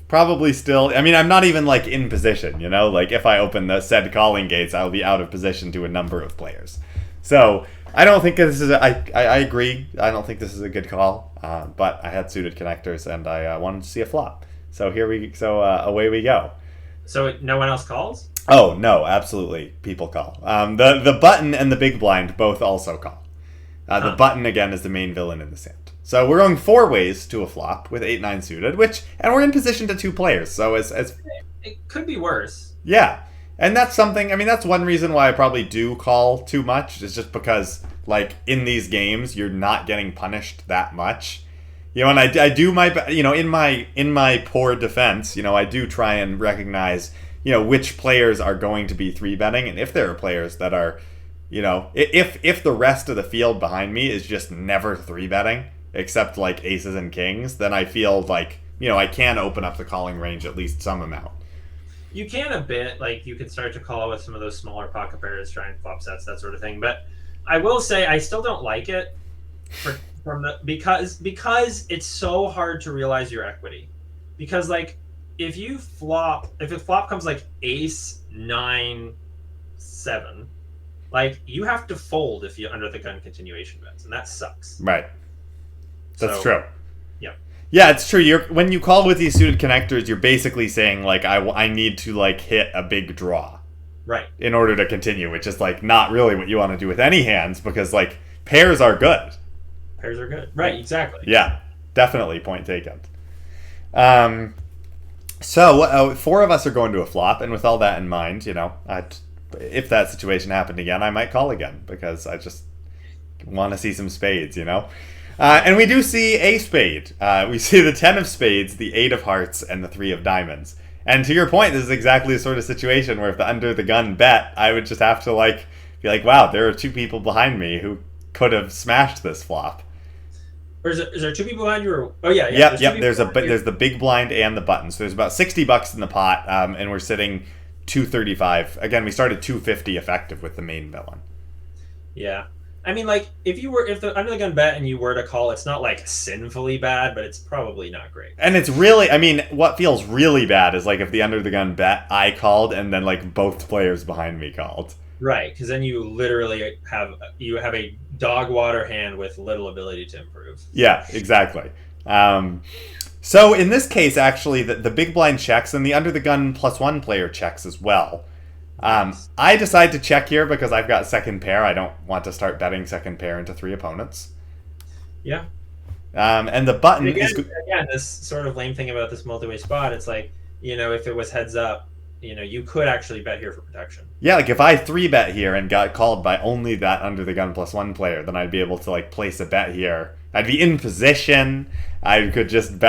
probably still, I'm not even like in position, like if I open the said calling gates, I'll be out of position to a number of players. So I don't think this is I agree. I don't think this is a good call. But I had suited connectors and I wanted to see a flop. So away we go. So no one else calls? Oh no, absolutely. People call. The button and the big blind both also call. The button again is the main villain in this hand. So we're going 4 ways to a flop with 8-9 suited, and we're in position to 2 players. So as it could be worse. Yeah, and that's something. That's one reason why I probably do call too much. Is just because like in these games you're not getting punished that much. And I do my in my poor defense. I do try and recognize which players are going to be 3-betting, and if there are players that are, if the rest of the field behind me is just never 3-betting. Except like aces and kings, then I feel like, I can open up the calling range at least some amount. You can a bit, like you can start to call with some of those smaller pocket pairs, try and flop sets, that sort of thing. But I will say I still don't like it because it's so hard to realize your equity. Because like if a flop comes like ace 9 7, like you have to fold if you under the gun continuation bets, and that sucks. Right. That's true. Yeah. Yeah, it's true. When you call with these suited connectors, you're basically saying like I need to like hit a big draw, right, in order to continue, which is like not really what you want to do with any hands because like pairs are good. Pairs are good, right? Exactly. Yeah, definitely. Point taken. So 4 of us are going to a flop, and with all that in mind, if that situation happened again, I might call again because I just want to see some spades, And we do see a spade. We see the 10 of spades, the 8 of hearts, and the 3 of diamonds. And to your point, this is exactly the sort of situation where if the under the gun bet, I would just have to be like, wow, there are 2 people behind me who could have smashed this flop. Or is there 2 people behind you? Or, oh yeah. Yep. There's the big blind and the button. So there's about $60 in the pot, and we're sitting 235. Again, we started 250 effective with the main villain. Yeah. I mean, like, if the under the gun bet and you were to call, it's not like sinfully bad, but it's probably not great. And it's really, I mean, what feels really bad is like if the under the gun bet I called and then like both players behind me called. Right, because then you literally have a dog water hand with little ability to improve. Yeah, exactly. So in this case, actually, the big blind checks and the under the gun +1 player checks as well. I decide to check here because I've got second pair. I don't want to start betting second pair into 3 opponents. Yeah. And the button again, this sort of lame thing about this multi-way spot, it's like, if it was heads up, you could actually bet here for protection. Yeah, like if I 3-bet here and got called by only that under the gun +1 player, then I'd be able to like place a bet here. I'd be in position. I could just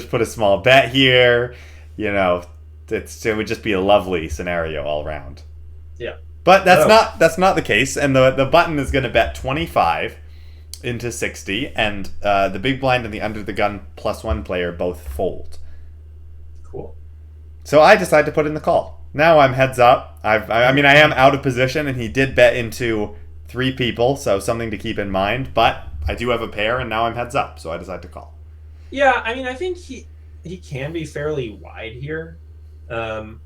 put a small bet here. It would just be a lovely scenario all around. Yeah. But that's not the case, and the button is going to bet 25 into 60, and the big blind and the under the gun +1 player both fold. Cool. So I decide to put in the call. Now I'm heads up. I am out of position, and he did bet into 3 people, so something to keep in mind. But I do have a pair, and now I'm heads up, so I decide to call. Yeah, I mean, I think he can be fairly wide here, and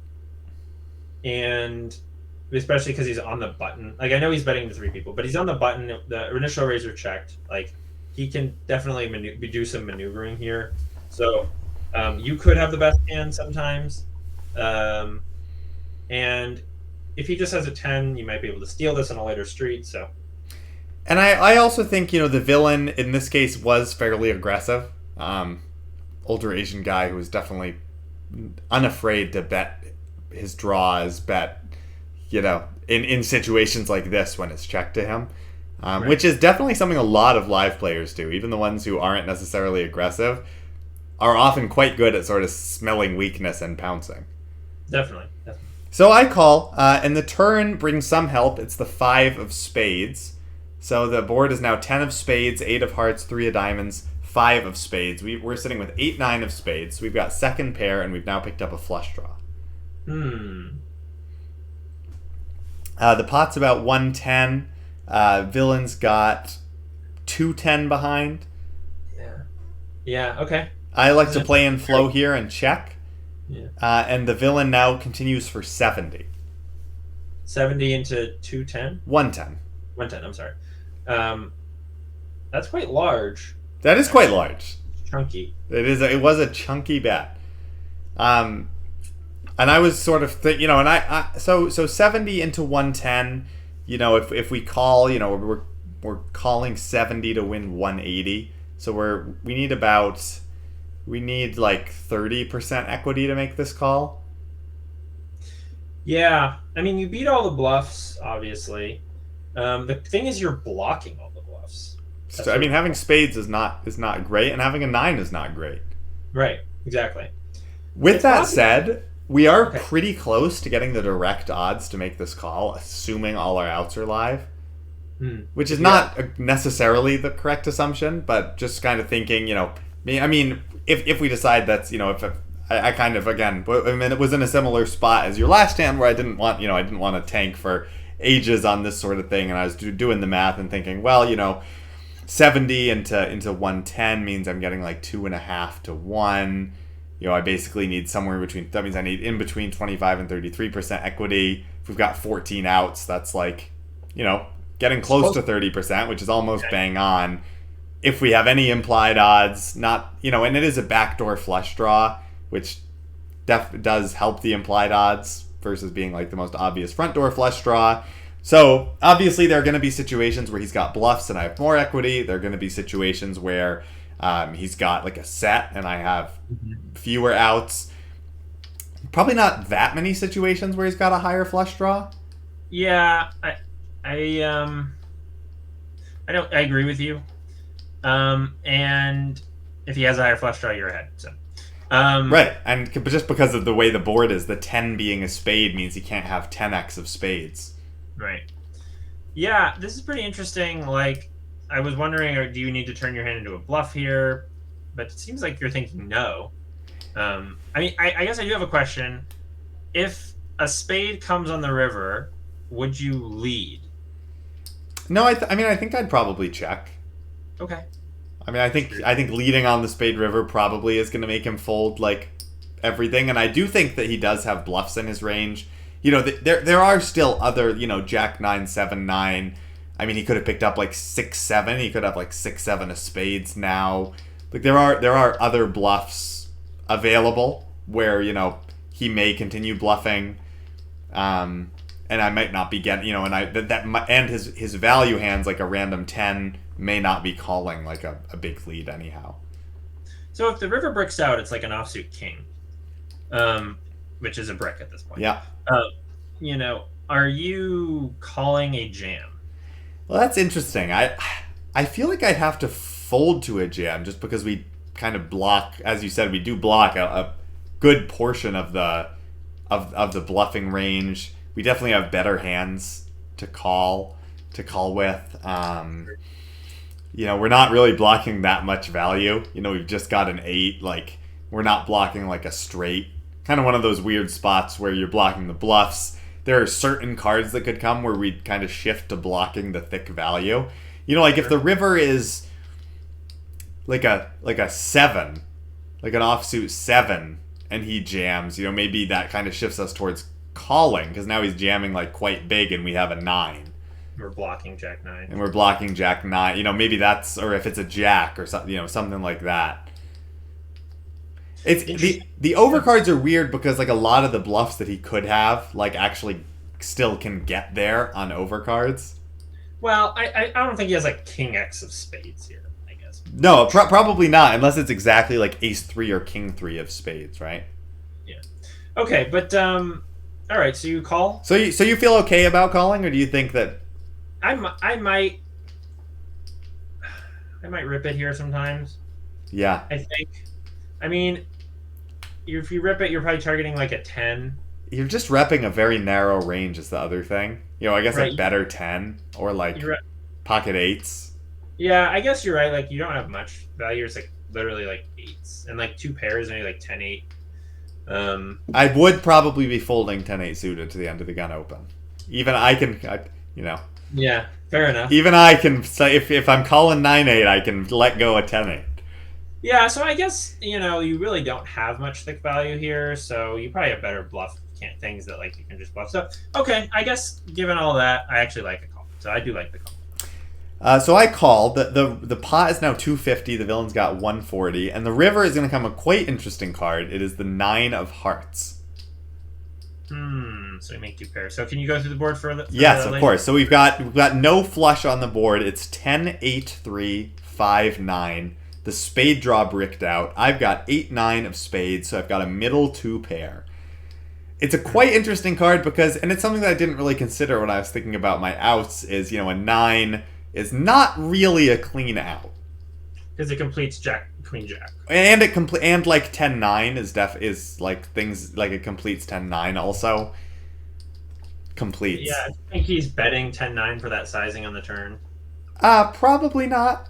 especially because he's on the button. Like, I know he's betting to 3 people, but he's on the button. The initial raiser checked. Like, he can definitely do some maneuvering here. So you could have the best hand sometimes. And if he just has a 10, you might be able to steal this on a later street. So, and I also think the villain in this case was fairly aggressive. Older Asian guy who was definitely unafraid to bet his draws, in situations like this when it's checked to him, right. Which is definitely something a lot of live players do. Even the ones who aren't necessarily aggressive are often quite good at sort of smelling weakness and pouncing. Definitely. So I call, and the turn brings some help. It's the 5 of spades. So the board is now 10 of spades, 8 of hearts, 3 of diamonds, 5 of spades. We're sitting with 8, 9 of spades. So we've got second pair, and we've now picked up a flush draw. The pot's about 110. Villain's got 210 behind. Yeah, okay. I like to play in flow here and check. Yeah. And the villain now continues for 70. 70 into 210? 110. 110, I'm sorry. That's quite large. That is quite large. Chunky. It was a chunky bet. And I was sort of so 70 into 110, if we call, we're calling 70 to win 180. So we need like 30% equity to make this call. Yeah, I mean, you beat all the bluffs, obviously. The thing is, you're blocking all the bluffs. So, I mean, having spades is not great, and having a 9 is not great. Right, exactly. With that said, we are pretty close to getting the direct odds to make this call, assuming all our outs are live. Which is not necessarily the correct assumption, but just kind of thinking, I mean, if we decide that's, I kind of, again, it was in a similar spot as your last hand where I didn't want to tank for ages on this sort of thing, and I was doing the math and thinking, well, 70 into 110 means I'm getting like 2.5 to 1. I basically need somewhere between, that means I need in between 25 and 33% equity. If we've got 14 outs, that's like, getting close to 30%, which is almost bang on. If we have any implied odds, not, and it is a backdoor flush draw, which does help the implied odds versus being like the most obvious front door flush draw. So obviously there are going to be situations where he's got bluffs and I have more equity. There are going to be situations where he's got like a set and I have fewer outs. Probably not that many situations where he's got a higher flush draw. Yeah, I agree with you. And if he has a higher flush draw, you're ahead. So, right, and just because of the way the board is, the 10 being a spade means he can't have 10x of spades. Right. Yeah, this is pretty interesting. Like, I was wondering, do you need to turn your hand into a bluff here? But it seems like you're thinking no. I mean, I guess I do have a question. If a spade comes on the river, would you lead? No, I think I'd probably check. Okay. I mean, I think leading on the spade river probably is going to make him fold like everything, and I do think that he does have bluffs in his range. You know, there are still other, you know, Jack 9, 7, 9. I mean, he could have picked up like 6, 7. He could have like 6, 7 of spades now. Like there are other bluffs available where, you know, he may continue bluffing, and I might not be getting, you know, and his value hands like a random 10 may not be calling like a big lead anyhow. So if the river bricks out, it's like an offsuit king, which is a brick at this point. Yeah. You know, are you calling a jam? Well, that's interesting. I feel like I'd have to fold to a jam just because we kind of block, as you said, we do block a good portion of the bluffing range. We definitely have better hands to call with. You know, we're not really blocking that much value. You know, we've just got an 8. Like, we're not blocking like a straight. Kind of one of those weird spots where you're blocking the bluffs. There are certain cards that could come where we'd kind of shift to blocking the thick value. You know, like if the river is like a 7, like an offsuit 7, and he jams, you know, maybe that kind of shifts us towards calling because now he's jamming like quite big and we have a 9. We're blocking Jack 9. And we're blocking Jack 9. You know, maybe that's, or if it's a Jack or something, you know, something like that. It's the overcards are weird because like a lot of the bluffs that he could have like actually still can get there on overcards. Well, I don't think he has like King X of spades here, I guess. No, probably not unless it's exactly like Ace 3 or King 3 of spades, right? Yeah. Okay, but all right, so you call? So you feel okay about calling, or do you think that I might rip it here sometimes. Yeah. I think. I mean, if you rip it, you're probably targeting like a 10. You're just repping a very narrow range is the other thing. You know, I guess right. A better 10 or like pocket 8s. Yeah, I guess you're right. Like, you don't have much value. It's like literally like 8s. And like 2 pairs, maybe like 10-8. I would probably be folding 10-8 suited to the end of the gun open. Even you know. Yeah, fair enough. Even I can say, if I'm calling 9-8, I can let go of 10-8. Yeah, so I guess, you know, you really don't have much thick value here, so you probably have better bluff things that, like, you can just bluff. So, okay, I guess, given all that, I actually like a call. So I do like the call. So I call. The pot is now 250, the villain's got 140, and the river is going to come a quite interesting card. It is the 9 of hearts. So we make 2 pairs. So can you go through the board for yes, of course. So we've got no flush on the board. It's 10, 8, 3, 5, 9. The spade draw bricked out. I've got 8, 9 of spades, so I've got a middle 2 pair. It's a quite interesting card because, and it's something that I didn't really consider when I was thinking about my outs, is, you know, a 9 is not really a clean out. Because it completes Queen Jack. And and like 10-9 is like things like it completes 10-9 also. Completes. Yeah, I think he's betting 10-9 for that sizing on the turn. Probably not.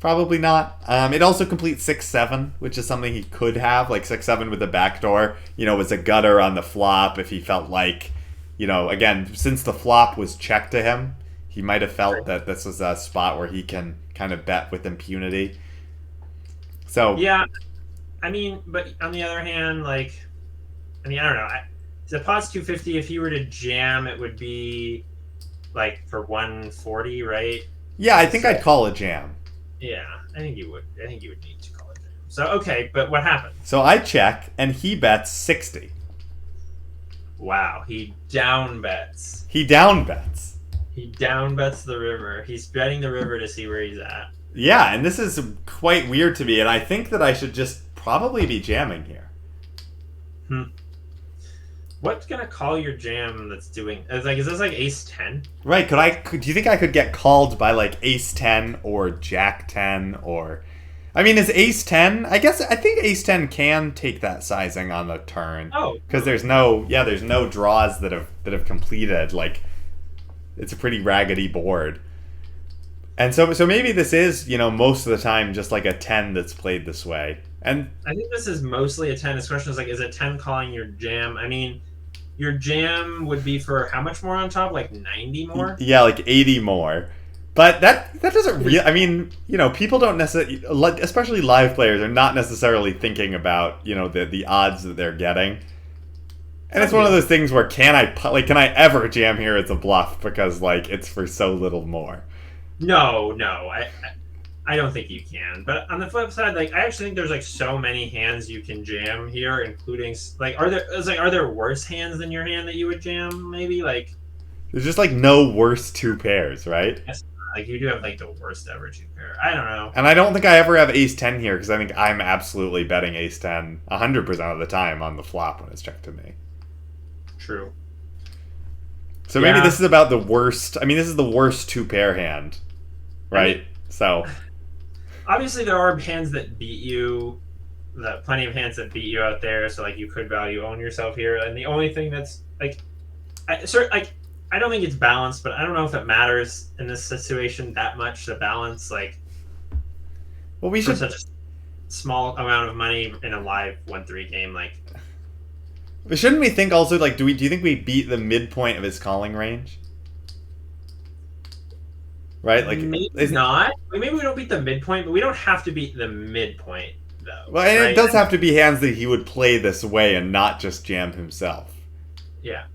Probably not. It also completes 6-7, which is something he could have, like 6-7 with the backdoor. You know, was a gutter on the flop if he felt like, you know, again, since the flop was checked to him, he might have felt that this was a spot where he can kind of bet with impunity. So yeah, I mean, but on the other hand, like, I mean, I don't know. The pot's 250. If he were to jam, it would be like for 140, right? Yeah, I think I'd call a jam. Yeah, I think you would. I think you would need to call a jam. So okay, but what happened? So I check, and he bets 60. Wow, he down bets. He down bets. He down bets the river. He's betting the river to see where he's at. Yeah, and this is quite weird to me, and I think that I should just probably be jamming here. What's gonna call your jam that's doing? Is this like Ace 10? Right? Do you think I could get called by like Ace 10 or Jack 10 or? I mean, is Ace 10? I think Ace 10 can take that sizing on the turn. Oh, because there's no draws that have completed. Like, it's a pretty raggedy board. And so maybe this is, you know, most of the time just like a 10 that's played this way. And I think this is mostly a 10. This question is like, is a 10 calling your jam? I mean, your jam would be for how much more on top? Like 90 more? Yeah, like 80 more. But that doesn't really. I mean, people don't necessarily, especially live players, are not necessarily thinking about the odds that they're getting. And it's one of those things where can I ever jam here as a bluff because it's for so little more. No, I don't think you can. But on the flip side, I actually think there's so many hands you can jam here, including are there worse hands than your hand that you would jam? Maybe there's just no worse two pairs, right? Yes, you do have the worst ever two pair. I don't know. And I don't think I ever have ace 10 here because I think I'm absolutely betting ace 10 100% of the time on the flop when it's checked to me. True. So maybe this is about the worst. I mean, this is the worst two pair hand, right? So obviously there are hands that beat you. Plenty of hands that beat you out there. So you could value own yourself here. And the only thing that's I don't think it's balanced, but I don't know if it matters in this situation that much. The balance, well, we should for such a small amount of money in a live 1-3 game, But shouldn't we think also do you think we beat the midpoint of his calling range? Right? Maybe not. Maybe we don't beat the midpoint, but we don't have to beat the midpoint though. Well, and it does have to be hands that he would play this way and not just jam himself. Yeah.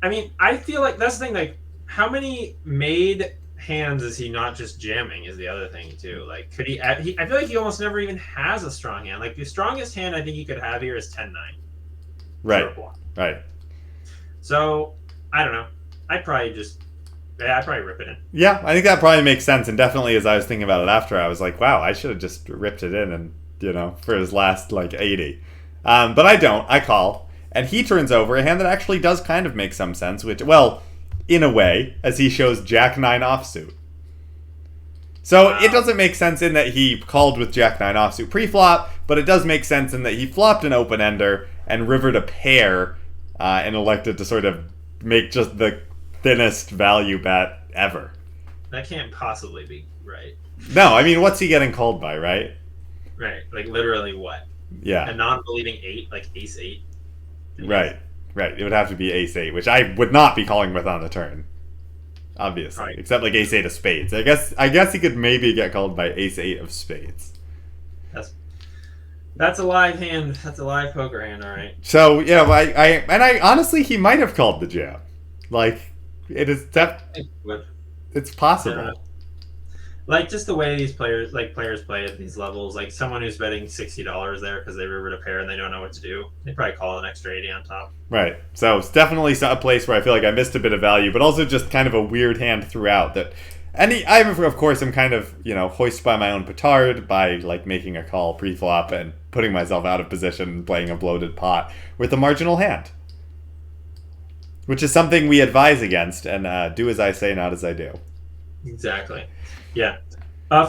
I mean, I feel that's the thing, how many made hands is he not just jamming is the other thing too. Could he I feel he almost never even has a strong hand. The strongest hand I think he could have here is 10-9. Right. So, I don't know. I'd probably rip it in. Yeah, I think that probably makes sense. And definitely as I was thinking about it after, I was like, wow, I should have just ripped it in and, for his last 80. But I don't. I call. And he turns over a hand that actually does kind of make some sense, which, well, in a way, as he shows Jack 9 offsuit. So it doesn't make sense in that he called with Jack 9 offsuit pre-flop, but it does make sense in that he flopped an open-ender and rivered a pair and elected to sort of make just the thinnest value bet ever. That can't possibly be right. No, I mean, what's he getting called by, right? Right. Literally what? Yeah. A non-believing 8, ace 8. Right. It would have to be ace 8, which I would not be calling with on the turn. Obviously. Right. Except ace 8 of spades. I guess he could maybe get called by ace 8 of spades. That's a live hand. That's a live poker hand, all right. So, yeah, I honestly, he might have called the jam. It is it's possible. Just the way these players play at these levels, someone who's betting $60 there because they rivered a pair and they don't know what to do, they probably call an extra 80 on top. Right. So it's definitely a place where I feel like I missed a bit of value, but also just kind of a weird hand throughout that. And I, of course, am kind of, hoist by my own petard by, making a call pre-flop and putting myself out of position and playing a bloated pot with a marginal hand. Which is something we advise against, and do as I say, not as I do. Exactly. Yeah.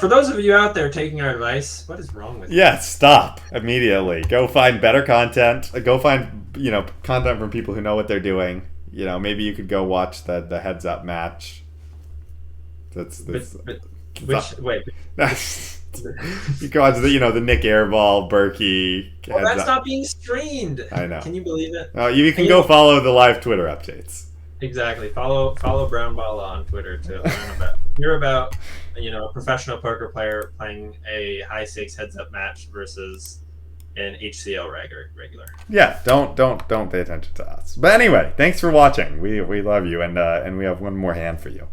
For those of you out there taking our advice, what is wrong with you? Yeah, stop immediately. Go find better content. Go find, content from people who know what they're doing. Maybe you could go watch the heads up match. Wait. You go watch the Nick Airball, Berkey. Well, that's not being streamed. I know. Can you believe it? You can go follow the live Twitter updates. Exactly. Follow Brown Balla on Twitter to hear about a professional poker player playing a high stakes heads up match versus an HCL regular. Yeah, don't pay attention to us. But anyway, thanks for watching. We love you, and we have one more hand for you.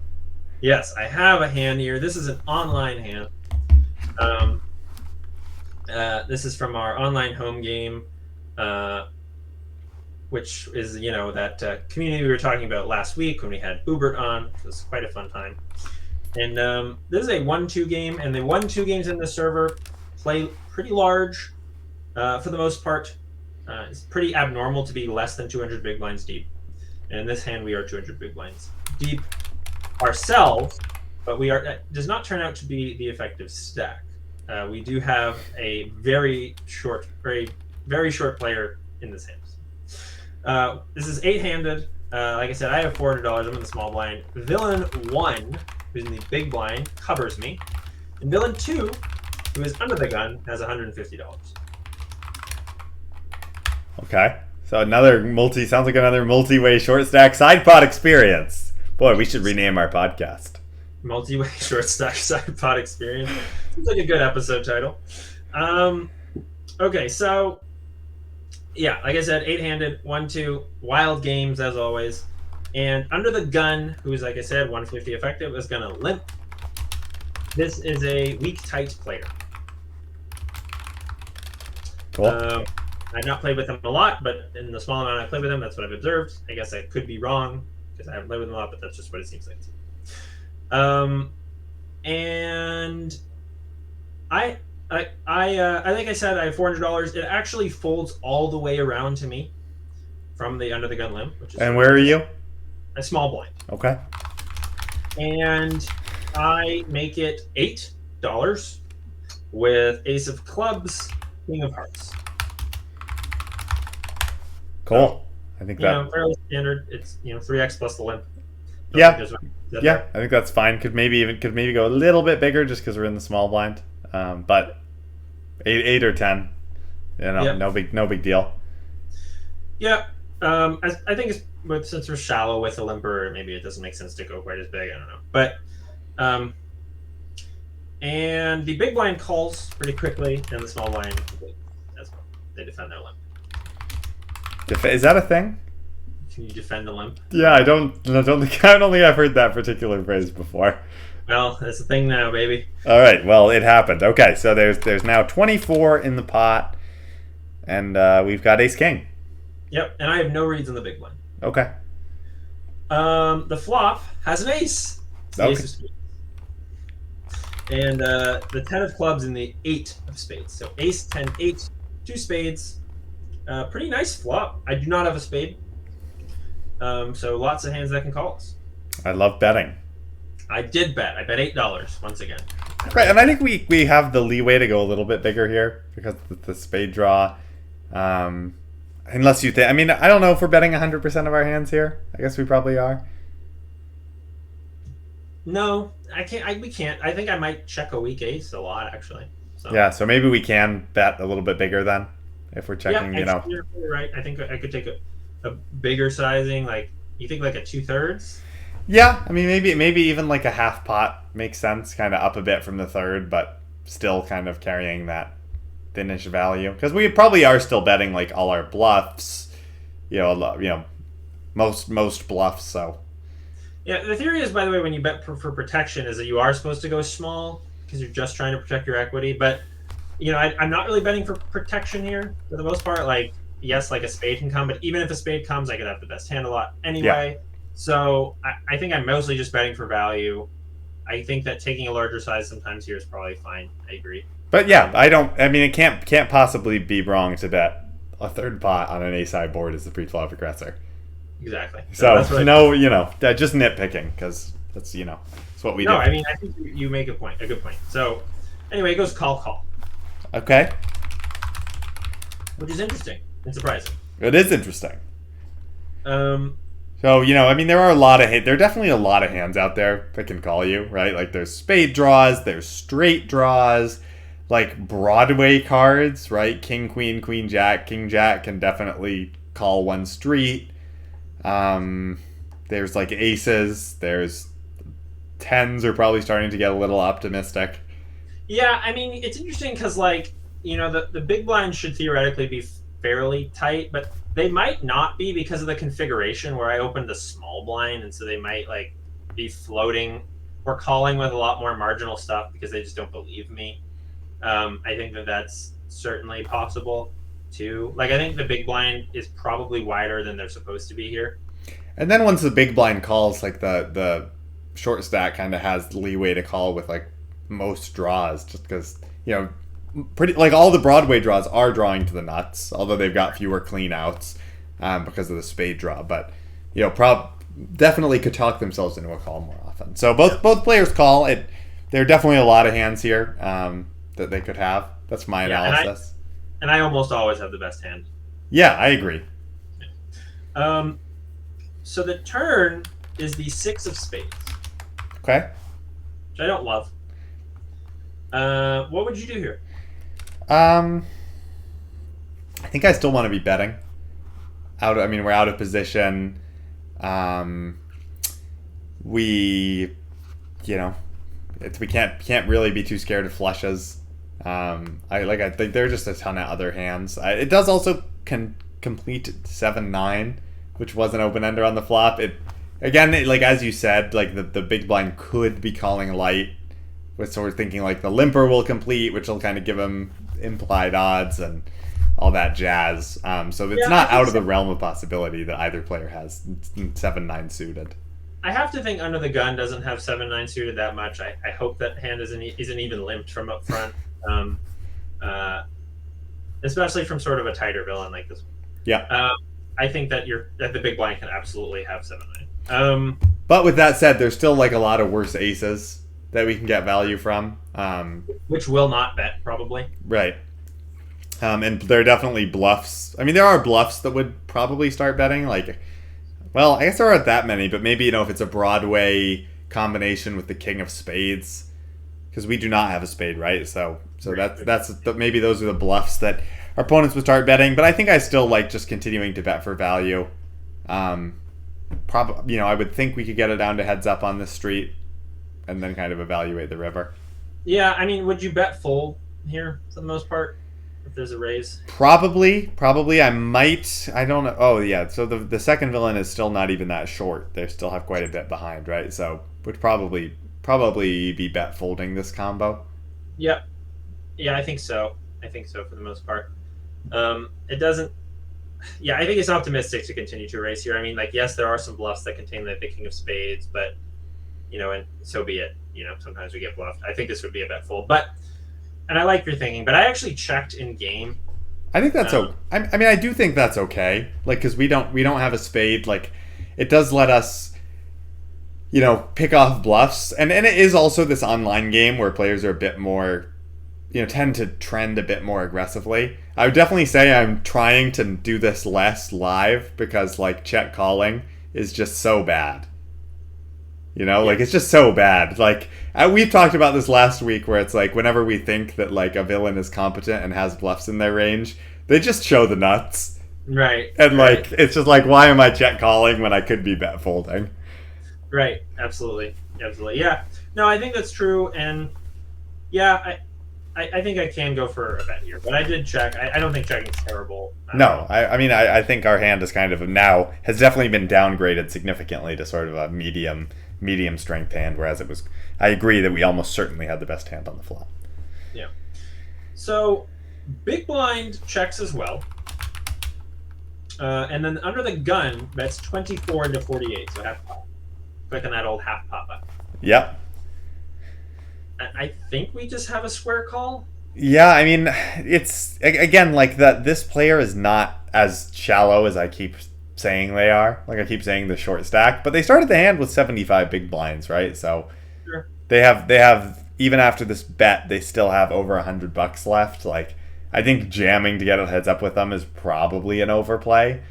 Yes, I have a hand here. This is an online hand. This is from our online home game, which is that community we were talking about last week when we had Boobert on. It was quite a fun time. And this is a 1-2 game, and the 1-2 games in the server play pretty large for the most part. It's pretty abnormal to be less than 200 big blinds deep. And in this hand, we are 200 big blinds deep ourselves, but that does not turn out to be the effective stack. We do have a very short player in this hand. This is 8-handed. Like I said, I have $400. I'm in the small blind. Villain 1, who's in the big blind, covers me. And Villain 2, who is under the gun, has $150. Okay. So sounds like another multi-way short stack side pot experience. Boy, we should rename our podcast. Multi-way short stack side pot experience. Seems like a good episode title. Okay, so yeah, like I said, 8-handed, 1-2, wild games as always. And under the gun, who's, like I said, 150 effective, is going to limp. This is a weak, tight player. Cool. I've not played with them a lot, but in the small amount I played with them, that's what I've observed. I guess I could be wrong because I haven't played with them a lot, but that's just what it seems like. And I think I said I have $400. It actually folds all the way around to me from the under the gun limp. Which is and where are you? A small blind. Okay. And I make it $8 with ace of clubs, king of hearts. Cool. I think fairly standard. It's 3x plus the limp. I think that's fine. Could maybe go a little bit bigger just because we're in the small blind. But 8 or 10, no big deal. Yeah. I think since we're shallow with a limper, maybe it doesn't make sense to go quite as big. I don't know, but and the big blind calls pretty quickly, and the small blind as well. They defend their limp. Is that a thing? Can you defend the limp? Yeah, I don't think I've heard that particular phrase before. Well, that's the thing now, baby. All right, well, it happened. Okay, so there's now 24 in the pot, and we've got ace king. Yep, and I have no reads in the big blind. Okay. The flop has an ace. It's the ace of spades. And the 10 of clubs and the 8 of spades. So ace, 10, 8, 2 spades. Pretty nice flop. I do not have a spade. So lots of hands that can call us. I love betting. I did bet. I bet $8 once again. Right, and I think we have the leeway to go a little bit bigger here because of the spade draw. Unless you think, I don't know if we're betting 100% of our hands here. I guess we probably are. No, I can't. We can't. I think I might check a weak ace a lot, actually. So. Yeah, so maybe we can bet a little bit bigger then if we're checking. You're right. I think I could take a bigger sizing. Like you think like a 2/3. Yeah, maybe even like a half pot makes sense. Kind of up a bit from the third, but still kind of carrying that thinnish value because we probably are still betting like all our bluffs, most bluffs. So yeah, the theory is, by the way, when you bet for protection, is that you are supposed to go small because you're just trying to protect your equity. But I'm not really betting for protection here for the most part. Like yes, like a spade can come, but even if a spade comes, I could have the best hand a lot anyway. Yeah. So I think I'm mostly just betting for value. I think that taking a larger size sometimes here is probably fine. I agree. But yeah, it can't possibly be wrong to bet a third pot on an ace-high board as the pre-flop aggressor. Exactly. So just nitpicking because that's what we do. No, I think you make a good point. So anyway, it goes call. Okay. Which is interesting and surprising. It is interesting. So, there are definitely a lot of hands out there that can call you, right? Like there's spade draws, there's straight draws, like Broadway cards, right? King, queen, queen, jack, king, jack can definitely call one street. There's like aces, there's tens are probably starting to get a little optimistic. Yeah, it's interesting because the big blind should theoretically be fairly tight, but they might not be because of the configuration where I opened the small blind, and so they might be floating or calling with a lot more marginal stuff because they just don't believe me. I think that's certainly possible too. I think the big blind is probably wider than they're supposed to be here. And then once the big blind calls, the short stack kind of has leeway to call with most draws, just because pretty all the Broadway draws are drawing to the nuts, although they've got fewer clean outs because of the spade draw. But definitely could talk themselves into a call more often. So both players call it. There are definitely a lot of hands here that they could have. That's my analysis. And I almost always have the best hand. Yeah, I agree. So the turn is the 6 of spades. Okay. Which I don't love. What would you do here? I think I still want to be betting. we're out of position. We, we can't really be too scared of flushes. I think there are just a ton of other hands. It does also complete 7-9, which was an open ender on the flop. As you said, like the big blind could be calling light, with sort of thinking like the limper will complete, which will kind of give him implied odds and all that jazz. So it's not out of the realm of possibility that either player has 7-9 suited. I have to think Under the Gun doesn't have 7-9 suited that much. I hope that hand isn't even limped from up front, especially from sort of a tighter villain like this one. Yeah. I think that the big blind can absolutely have 7-9. But with that said, there's still like a lot of worse aces that we can get value from. Which will not bet, probably. Right. And there are definitely bluffs. I mean, there are bluffs that would probably start betting. Like, well, I guess there aren't that many, but maybe, if it's a Broadway combination with the king of spades, because we do not have a spade, right? So that's maybe those are the bluffs that our opponents would start betting. But I think I still like just continuing to bet for value. I would think we could get it down to heads up on this street, and then kind of evaluate the river. Yeah, I mean, would you bet fold here for the most part if there's a raise? Probably. I might. I don't know. Oh, yeah. So the second villain is still not even that short. They still have quite a bit behind, right? So would probably be bet folding this combo. Yep. Yeah, I think so. For the most part. It doesn't. Yeah, I think it's optimistic to continue to raise here. I mean, yes, there are some bluffs that contain the king of spades, but and so be it. Sometimes we get bluffed. I think this would be a bet fold, and I like your thinking, but I actually checked in game. I think that's okay. I mean, I do think that's okay. Because we don't have a spade. It does let us, pick off bluffs, and it is also this online game where players are a bit more, tend to trend a bit more aggressively. I would definitely say I'm trying to do this less live because check calling is just so bad. It's just so bad. We've talked about this last week where it's whenever we think that a villain is competent and has bluffs in their range, they just show the nuts. Right. And it's just why am I check calling when I could be bet folding? Right. Absolutely. Yeah. No, I think that's true. And yeah, I think I can go for a bet here, but I did check. I don't think checking is terrible. No, I think our hand is kind of has definitely been downgraded significantly to sort of a medium strength hand, whereas I agree that we almost certainly had the best hand on the flop. Yeah. So big blind checks as well. And then Under the Gun bets 24 into 48, so half pop. Click on that old half pop up. Yep. I think we just have a square call. Yeah, I mean, it's again that this player is not as shallow as I keep saying they are. I keep saying the short stack, but they started the hand with 75 big blinds, right? So sure. They have even after this bet, they still have over $100 left. I think jamming to get a heads up with them is probably an overplay.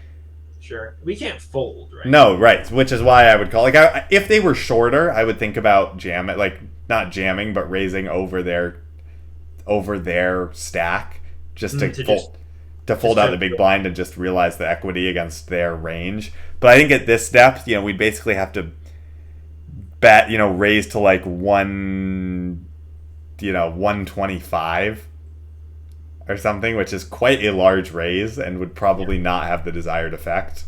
Sure, we can't fold, right? No, right. Which is why I would call if they were shorter, I would think about not jamming, but raising over their stack just to fold out the big blind and just realize the equity against their range. But I think at this depth, we basically have to bet, raise to 125 or something, which is quite a large raise and would probably not have the desired effect.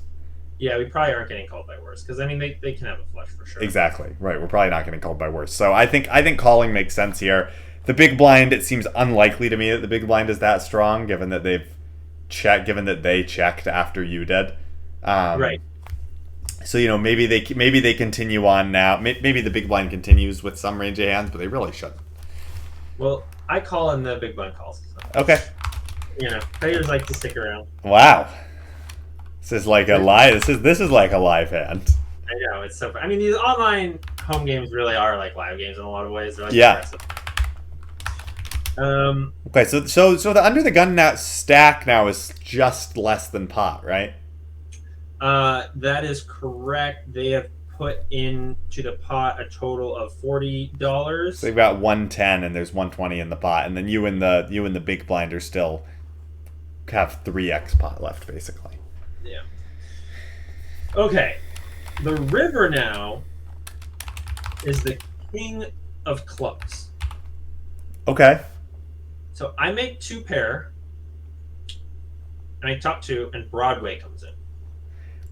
Yeah, we probably aren't getting called by worse because they can have a flush for sure. Exactly right. We're probably not getting called by worse. So I think calling makes sense here. The big blind, it seems unlikely to me that the big blind is that strong, given that they checked after you did. Right. So maybe they continue on now. Maybe the big blind continues with some range of hands, but they really shouldn't. Well, I call and the big blind calls. So. Okay. Players like to stick around. Wow. This is like a live. This is like a live hand. I know, it's so. I mean, these online home games really are like live games in a lot of ways. They're impressive. Okay, so the Under the Gun stack now is just less than pot, right? That is correct. They have put into the pot a total of $40. So they've got 110 and there's 120 in the pot, and then you and the big blind are still have 3x pot left, basically. Yeah. Okay. The river now is the king of clubs. Okay. So I make 2 pair, and I top 2, and Broadway comes in.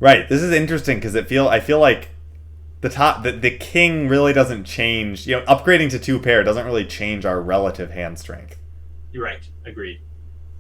Right. This is interesting because I feel like the king really doesn't change. You know, upgrading to 2 pair doesn't really change our relative hand strength. You're right. Agreed.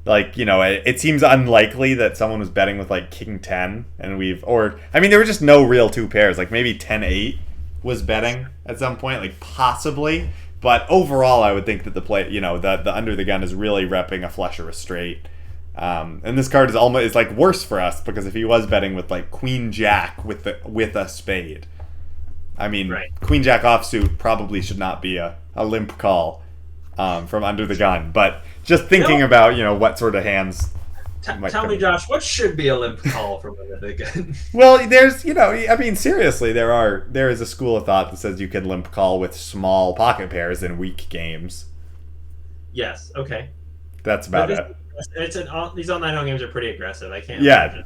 Like, you know, it seems unlikely that someone was betting with like king 10 and there were just no real 2 pairs. Like maybe 10-8 was betting at some point, like possibly. But overall, I would think that the under the gun is really repping a flush or a straight. And this card is like worse for us because if he was betting with like queen jack with a spade, I mean, Right. queen jack offsuit probably should not be a limp call from under the gun. But just thinking about what sort of hands. Tell me, Josh, what should be a limp call from under the gun? Well, there's I mean, seriously, there is a school of thought that says you can limp call with small pocket pairs in weak games. Yes. Okay. That's about it. These online home games are pretty aggressive. I can't. Yeah.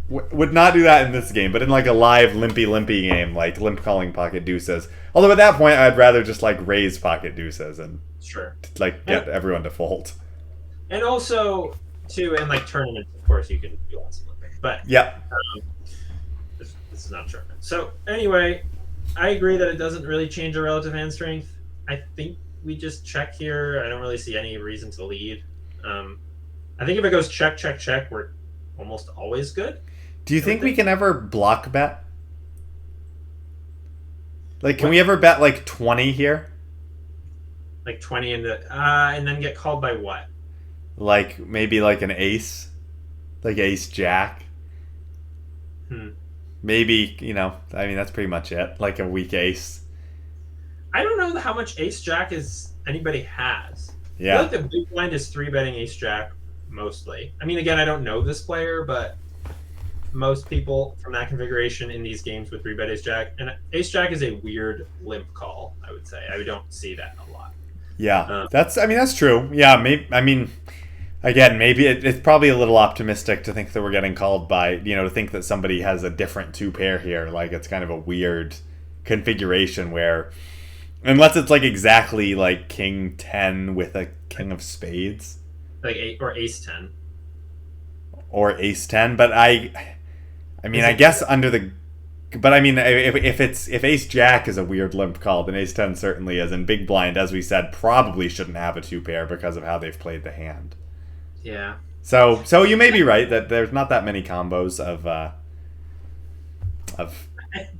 Would not do that in this game, but in like a live limpy game, like limp calling pocket deuces. Although at that point, I'd rather just like raise pocket deuces and Sure. like get everyone to fold. And also, too, in like tournaments, of course, you can do lots of limping. But Yep. this is not a tournament. So anyway, I agree that it doesn't really change our relative hand strength. I think we just check here. I don't really see any reason to lead. I think if it goes check, check, check, we're almost always good. Do you think we can ever block bet? Like, can we ever bet like 20 here? Like 20 and then get called by what? Like maybe like an ace, like ace jack. Maybe I mean that's pretty much it. Like a weak ace. I don't know how much ace jack anybody has. Yeah. I feel like the big blind is 3-betting ace jack mostly. I mean, again, I don't know this player, but most people from that configuration in these games with 3-bet ace jack, and ace jack is a weird limp call. I would say I don't see that a lot. Yeah, that's true. Yeah, maybe. I mean, again, maybe it's probably a little optimistic to think that we're getting called by to think that somebody has a different 2-pair here. Like it's kind of a weird configuration where, unless it's like exactly like king 10 with a king of spades, like ace 10 or ace 10. But I mean, I guess under the. But I mean, if ace jack is a weird limp call, then ace 10 certainly is. And big blind, as we said, probably shouldn't have a 2-pair because of how they've played the hand. Yeah. So you may be right that there's not that many combos of I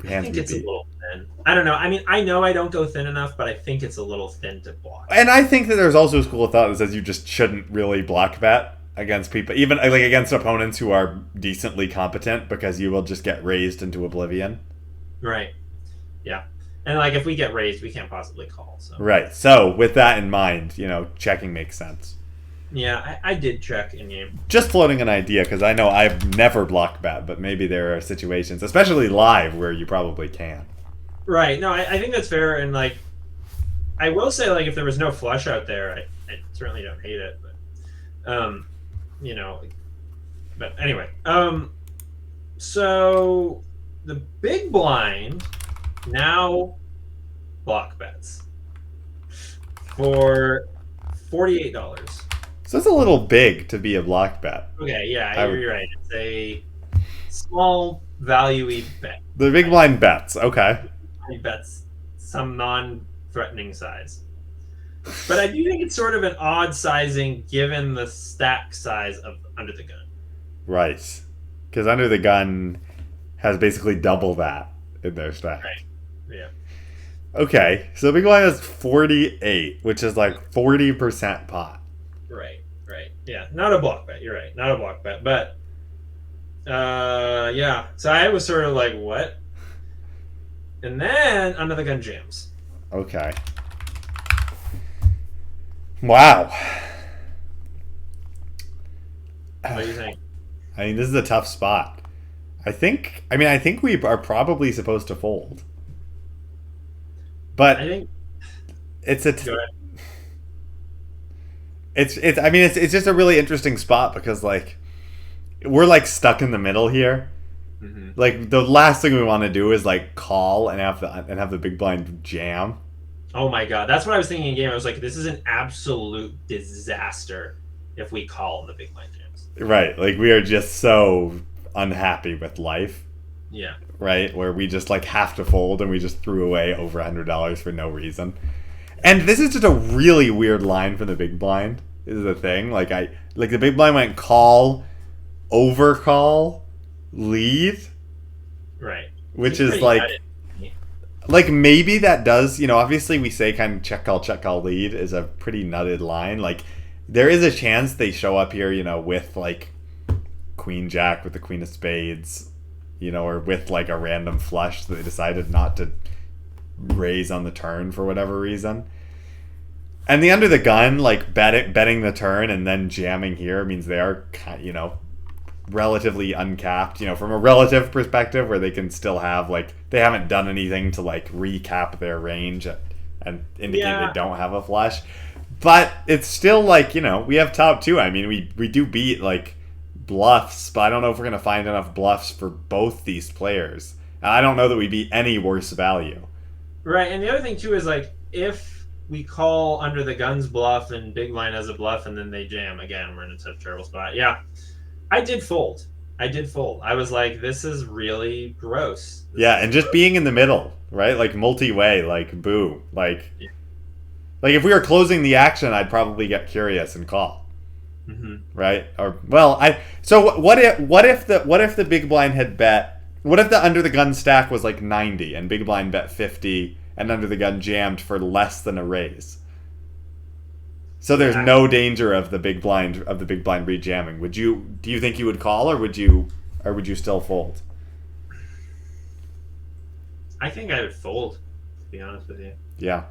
think it's a little thin. I don't know. I mean, I know I don't go thin enough, but I think it's a little thin to block. And I think that there's also a school of thought that says you just shouldn't really block bet against people, even like against opponents who are decently competent, because you will just get raised into oblivion. Right. Yeah. And like if we get raised, we can't possibly call. So. Right. So with that in mind, checking makes sense. Yeah, I did check in game. Just floating an idea, because I know I've never blocked bet, but maybe there are situations, especially live, where you probably can. Right. No, I think that's fair. And like, I will say, like, if there was no flush out there, I certainly don't hate it. But, but anyway. So the big blind now block bets for $48. So it's a little big to be a block bet. Okay, yeah, you're right. It's a small value-y bet. The big blind bets, okay. He bets some non-threatening size. But I do think it's sort of an odd sizing given the stack size of under the gun. Right. Because under the gun has basically double that in their stack. Right. Yeah. Okay, so the big blind has 48, which is like 40% pot. Right. Yeah, not a block bet. You're right. Not a block bet. But, yeah. So I was sort of like, what? And then under the gun jams. Okay. Wow. What do you think? I mean, this is a tough spot. I think we are probably supposed to fold. But I think it's it's just a really interesting spot because like we're like stuck in the middle here. Mm-hmm. Like the last thing we want to do is like call and have the big blind jam. Oh my god, that's what I was thinking in game. I was like, this is an absolute disaster if we call the big blind jams. Right. Like we are just so unhappy with life. Yeah. Right, where we just like have to fold and we just threw away over $100 for no reason. And this is just a really weird line from the big blind. Is the thing like the big blind went call, overcall, lead, right? Which is like maybe that does, obviously we say kind of check call lead is a pretty nutted line. Like there is a chance they show up here, with like queen jack with the queen of spades, or with like a random flush that they decided not to raise on the turn for whatever reason. And the under the gun, like betting the turn and then jamming here means they are, relatively uncapped, from a relative perspective where they can still have, like, they haven't done anything to, like, recap their range and indicate they don't have a flush. But it's still, like, we have top two. I mean, we do beat, like, bluffs, but I don't know if we're going to find enough bluffs for both these players. And I don't know that we beat any worse value. Right, and the other thing, too, is, like, if we call under the guns bluff and big blind has a bluff and then they jam, again, we're in such a terrible spot. Yeah. I did fold. I was like, this is really gross. And just being in the middle, right? Like multi-way, like boo. Like if we were closing the action, I'd probably get curious and call. Mm-hmm. Right? Or so what if the big blind had bet, what if the under the gun stack was like 90 and big blind bet 50 and under the gun jammed for less than a raise? So there's no danger of the big blind rejamming. Do you think you would call or would you still fold? I think I would fold, to be honest with you. Yeah.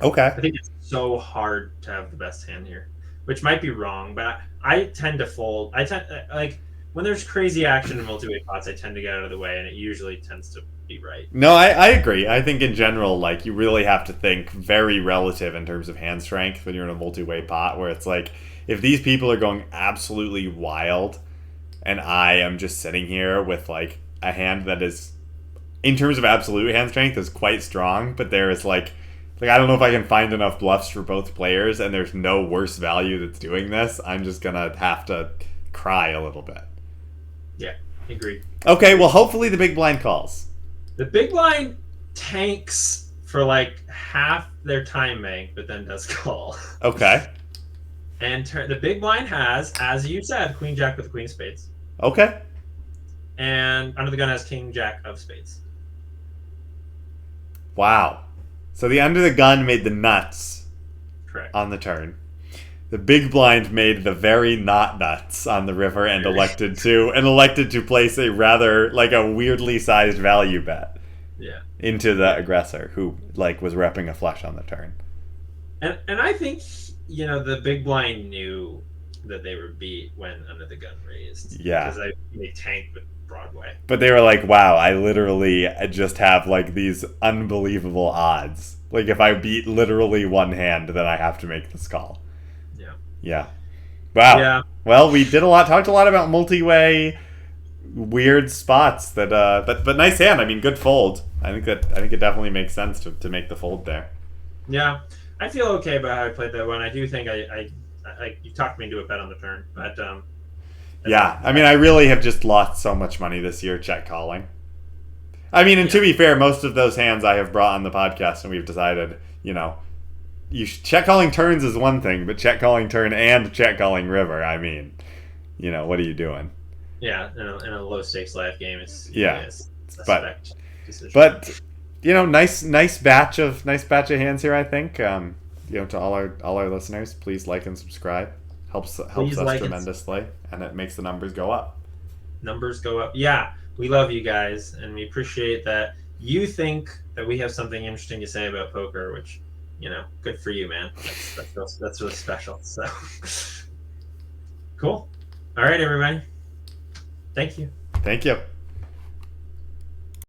Okay. I think it's so hard to have the best hand here, which might be wrong, but I tend to fold. Like when there's crazy action in multi-way pots, I tend to get out of the way, and it usually tends to be right. No, I agree. I think in general, like, you really have to think very relative in terms of hand strength when you're in a multi-way pot, where it's like, if these people are going absolutely wild, and I am just sitting here with, like, a hand that is, in terms of absolute hand strength, is quite strong, but there is, like I don't know if I can find enough bluffs for both players, and there's no worse value that's doing this, I'm just gonna have to cry a little bit. Yeah, agreed. Okay, well, hopefully the big blind calls. The big blind tanks for like half their time bank, but then does call. Okay. And the big blind has, as you said, queen jack with queen of spades. Okay. And under the gun has king jack of spades. Wow. So the under the gun made the nuts. Correct. On the turn. The big blind made the very not nuts on the river and elected to place a rather, like, a weirdly sized value bet. Yeah. Into the aggressor who, like, was repping a flush on the turn. And I think, the big blind knew that they were beat when under the gun raised. Yeah. Because they tanked with Broadway. But they were like, wow, I literally just have, like, these unbelievable odds. Like, if I beat literally one hand, then I have to make this call. Yeah. Wow. Yeah. Well, we talked a lot about multi-way weird spots that but nice hand. I mean, good fold. I think it definitely makes sense to make the fold there. Yeah. I feel okay about how I played that one. I do think I you talked me into a bet on the turn, but yeah. I mean, I really have just lost so much money this year check calling. I mean, and to be fair, most of those hands I have brought on the podcast and we've decided, check calling turns is one thing, but check calling turn and check calling river, I mean, what are you doing? Yeah, in a low stakes live game, it's but nice batch of hands here. I think to all our listeners, please like and subscribe. Helps us tremendously, and it makes the numbers go up. Yeah, we love you guys, and we appreciate that you think that we have something interesting to say about poker, which. Good for you, man. That's really special. So, cool. All right, everybody. Thank you. Thank you.